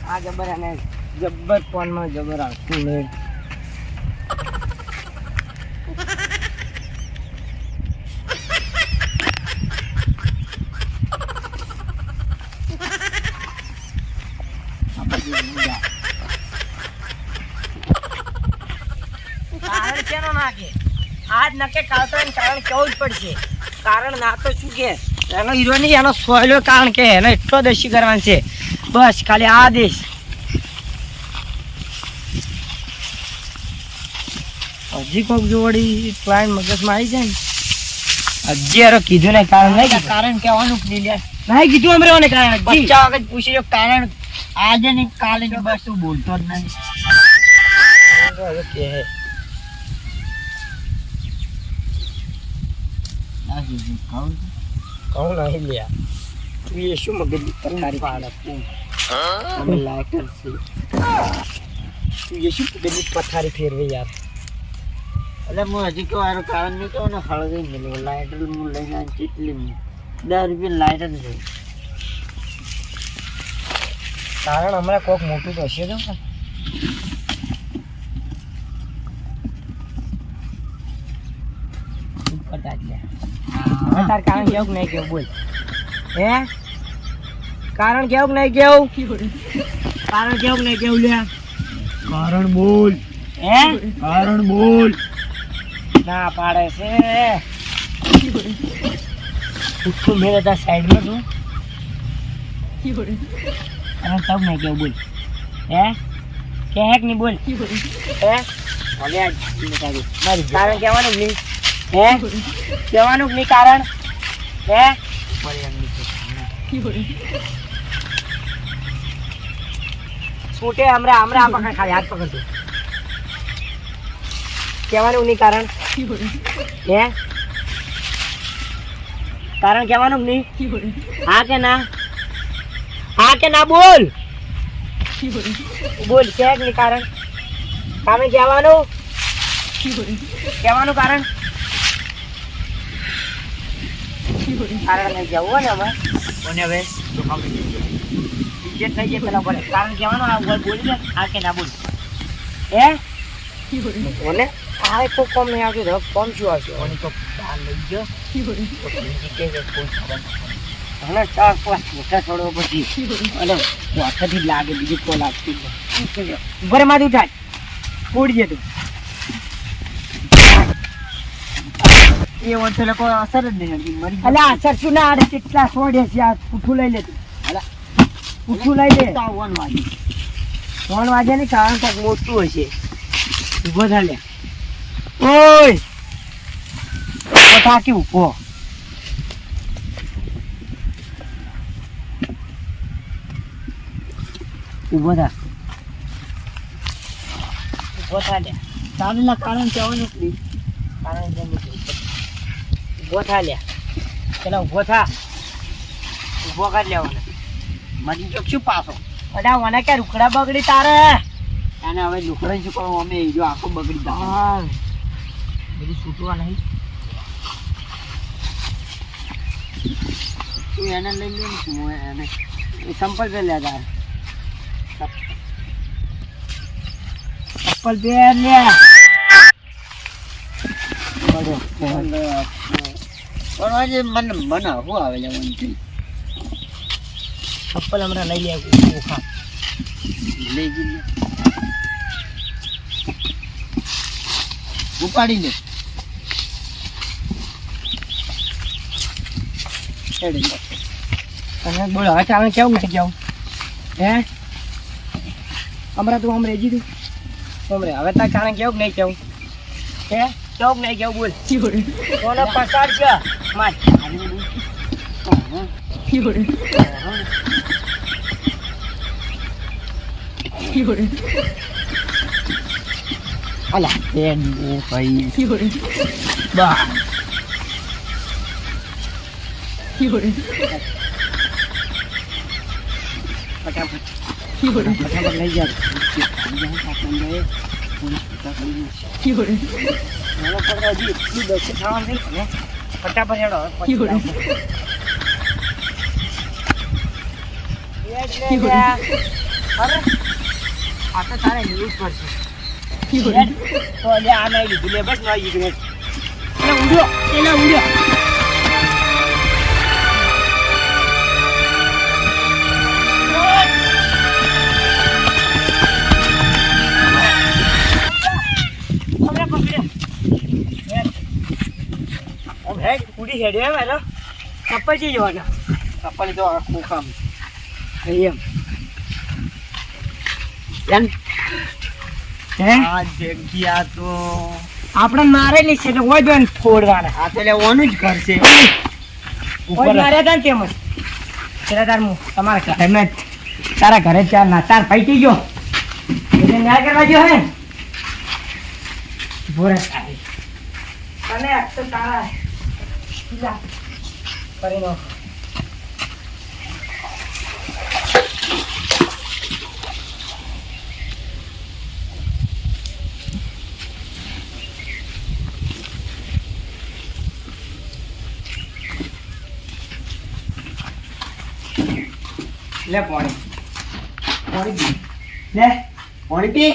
Speaker 3: આ જબર અને જબર ફોનમાં જબર આવતું નહીં
Speaker 4: આજ નકે કાવતરાનું કારણ કેવું જ પડશે. કારણ ના તો શું કે એનો હીરો નહીં, એનો સોયલો કારણ કે એનો એટલો દેશી કરવાનો છે. બસ ખાલી આ દેશ. હજી કોક જો વળી પ્લાન મગજમાં આવી જાય ને, હજી યાર કીધું ને કારણ નહીં કીધું.
Speaker 3: કારણ કહેવાનું જ નહીં લે.
Speaker 4: નહીં કીધું અમરે મને કારણ હજી.
Speaker 3: બચ્ચા વખત પૂછી લો કારણ આજે ને કાલે ને બસ તું બોલતો જ નહીં.
Speaker 4: હવે કે હે.
Speaker 3: આ કીધું કહું
Speaker 4: કહું નહીં લ્યા. તું એ શું મગજ તારી પાડે
Speaker 3: અમે લાયકર છે.
Speaker 4: તું એ શું મગજની પથારી ફેરવે યાર.
Speaker 3: એટલે હું હજી કહું આનું કારણ નહીં કહું ને હળગી મેળવું લાઇટર હું લઈને આવી કેટલી 10 રૂપિયા લાઇટર છે.
Speaker 4: કારણ હમણાં કોક મોટું તો હશે તો તાર કારણ કેવું નહીં કેવું બોલ. હે કારણ કેવું નહીં કેવું. કારણ કેવું નહીં કેવું લ્યા.
Speaker 5: કારણ બોલ,
Speaker 4: હે
Speaker 5: કારણ બોલ.
Speaker 4: ના પાડે છે. તું મેરે તાર સાઈડમાં તું અને તબ નહીં કેવું બોલ. હે કે હેક નહીં બોલ. હે હવે આજ મારી કારણ કહેવાનું જ નહીં. હે કહેવાનું જ નહીં કારણ. હે છૂટે હમણાં હમણાં પકડ ખાલી હાથ પકડતો. કહેવાનું નહીં કારણ. હે કારણ કહેવાનું જ નહીં. હા કે ના. હા કે ના બોલ. બોલ કે નહીં કારણ. તમે કહેવાનું કહેવાનું કારણ. કારણ નહીં કહેવું હોય ને અમે કોને હવે તો ખબર બીજે થઈ જાય પેલા બોલે કારણ કહેવાનું. આ બોલી દે હા કે ના બોલ. હે કોને આ તો કોમ નહીં આવતું રફ કોમ શું આવશે. કોની તો બહાર લઈ ગયો હમણાં 4-5 મોટા છોડવો પછી અને વાથાથી લાગે બીજું કોઈ લાગતું નહીં. ઉપર માંથી ઉઠાય ઉડી જતું એ વચ્ચે લોકો અસર જ નહીં હતી મરી. અલા અસર શું ના આડે કેટલા છોડે છે. આ પૂઠું લઈ લેતું. અલા પૂઠું લઈ લે.
Speaker 3: 1 વાગે
Speaker 4: 3 વાગે ને કારણ કાંઈક મોટું હશે. ઉભો થા લે. ઓય ઉભો થા કે ઉભો. ઉભો થા. ઉભો થા લે.
Speaker 3: તારેલા કારણ કહેવાનું જ નહીં.
Speaker 4: કારણ કેમ નહીં. ઉભો થા લે. પેલા ઉભો થા. ઉભો કરી લેવાનો.
Speaker 3: મરી જો શું પાછો
Speaker 4: અડા મને કે રૂકડા બગડી તારે.
Speaker 3: અને હવે લુકડા શું કરવું અમે જો આખો બગડી જાય.
Speaker 4: હા બધું છૂટવા નહીં.
Speaker 3: તું એને લઈ લે ને હું એને એ સંપલ પે લે તારે
Speaker 4: ચપ્પલ પહેર લે.
Speaker 3: પણ આજે મને મને શું આવે જવાનું
Speaker 4: ચપ્પલ હમણાં લઈ લે. ઓખા
Speaker 3: લઈ જઈ ઉપાડી લે.
Speaker 4: તને બોલ હવે ચાલે કેવું નથી કેવું. હે હમણાં તું આમ રેજી તું હમણાં હવે તાર કારણ કેવું નહીં કેવું. હે કેવું નહીં કેવું બોલ. કોને પસાર છે માર. અલા બેન ઓ ભાઈ બા ફટાફટ ફટાફટ લઈ જા. ફટાફટ હેડો. આ તો તારે યુઝ કરશે. તો લે આ નહીં લીધું લે બસ નહીં લીધું. એટલે ઉડ્યો એટલે ઉડ્યો.
Speaker 3: સુધી હેડ્યો એમ હેલો ચપ્પલ ચી જવાના
Speaker 4: ચપ્પલ તો આખું કામ
Speaker 3: એમ એમ હે
Speaker 4: આ જગ્યા તો
Speaker 3: આપણે મારેલી છે એટલે હોય જોઈને ફોડવાના
Speaker 4: આ તો એટલે ઓનું જ ઘર છે
Speaker 3: હોય માર્યા હતા ને તેમ જ પેલા તાર હું તમારા ઘરે મેં તારા ઘરે ચાર ના તાર પૈકી ગયો એટલે ન્યાય કરવા ગયો હે બોરે સારી અને આ તો તારા લા પરિણો લે પાણી પાણી પી લે પાણી પી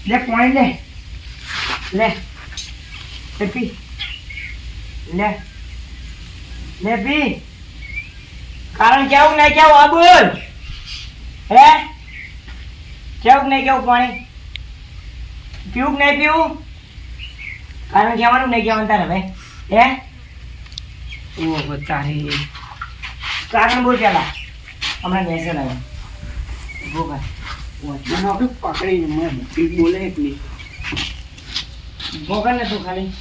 Speaker 3: લે પાણી લે લે લે પી લે લે પી કારણ કેવું નહીં કેવું આ બોલ હે કેવું નહીં કેવું પાણી પીવું કે નહીં પીવું કારણ કહેવાનું નહીં કહેવાનું તારે ભાઈ હે ઓહો તારી કારણ બોલ પેલા હમણાં બેસે લાગે બોલ
Speaker 4: આપણે પકડીને મને બોલે એટલી
Speaker 3: ભોગલ ને તું ખાલી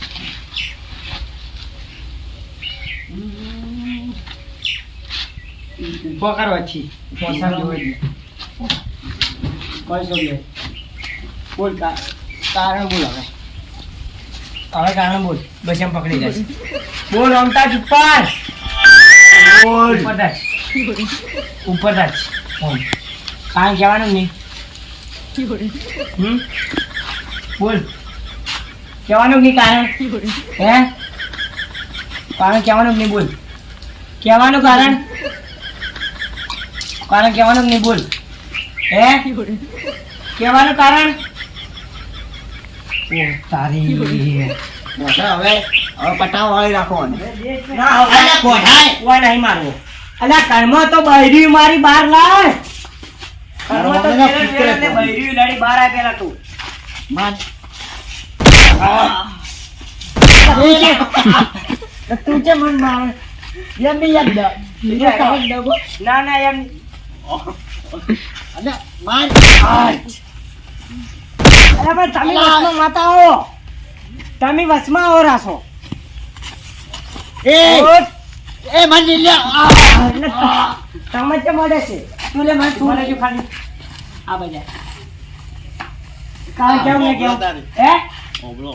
Speaker 3: ભોગર વચ્ચી પોસા જોઈ કોઈ સોલે બોલ કારણ બોલ હવે કારણ બોલ બસ એમ પકડી જાય બોલ રમતા જ ઉપર બોલ ઉપર જ કારણ કહેવાનું નહીં બોલ કહેવાનું નહીં કારણ હે કારણ કહેવાનું નહીં બોલ કહેવાનું કારણ કારણ કહેવાનું નહીં બોલ હે કહેવાનું કારણ ઓ તારી
Speaker 4: હવે પટાવ વાળી રાખવાનું
Speaker 3: કોઈ નહીં મારવો અલ્યા કર્મ તો બૈરી મારી બહાર લાય કર્મ તો બૈરી લડી બહાર આય પેલા તું
Speaker 4: માન
Speaker 3: તું છે મન માર એમ નહીં યાદ ના ના એમ
Speaker 4: અને માન
Speaker 3: અરે પણ તમે વસમાં માતા આવો તમે વસમાં આવો રાસો
Speaker 4: એ એ મને લે
Speaker 3: તમે જ મળે છે તું લે મને તું લેજો ખાલી આ બજા કાલ કેવું ને કેવું હે
Speaker 4: ઓબલો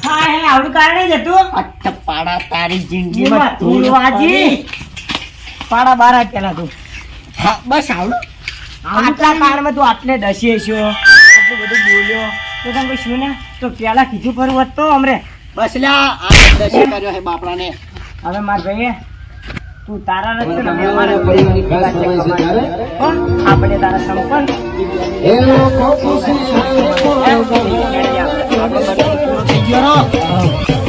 Speaker 4: હા હે આવડું કારણે જ હતું
Speaker 1: અચ્છા પાડા તારી
Speaker 4: એમાં
Speaker 1: જિંદગીમાં
Speaker 4: તું વાજી પાડા બારા પેલા તું
Speaker 1: હા બસ આવડું
Speaker 4: આટલા કાળમાં તું આટલે દસી છો આટલું બધું બોલ્યો તો તમે કોઈ શું ને તો પેલા કીધું ફરું હોત તો અમરે
Speaker 1: બસ લ્યા આ દશે કર્યો હે બાપડાને
Speaker 4: હવે માર ભાઈએ તું તારા રસ્તે ને અમે અમારા
Speaker 6: પરિવારની ખાસ સમય છે ત્યારે
Speaker 4: હો? આપણે તારા સંપન્ન
Speaker 6: એ લોકો ખુશી છે
Speaker 4: આપણે બધું પૂરું થઈ ગયો.
Speaker 1: થઈ ગયો રો.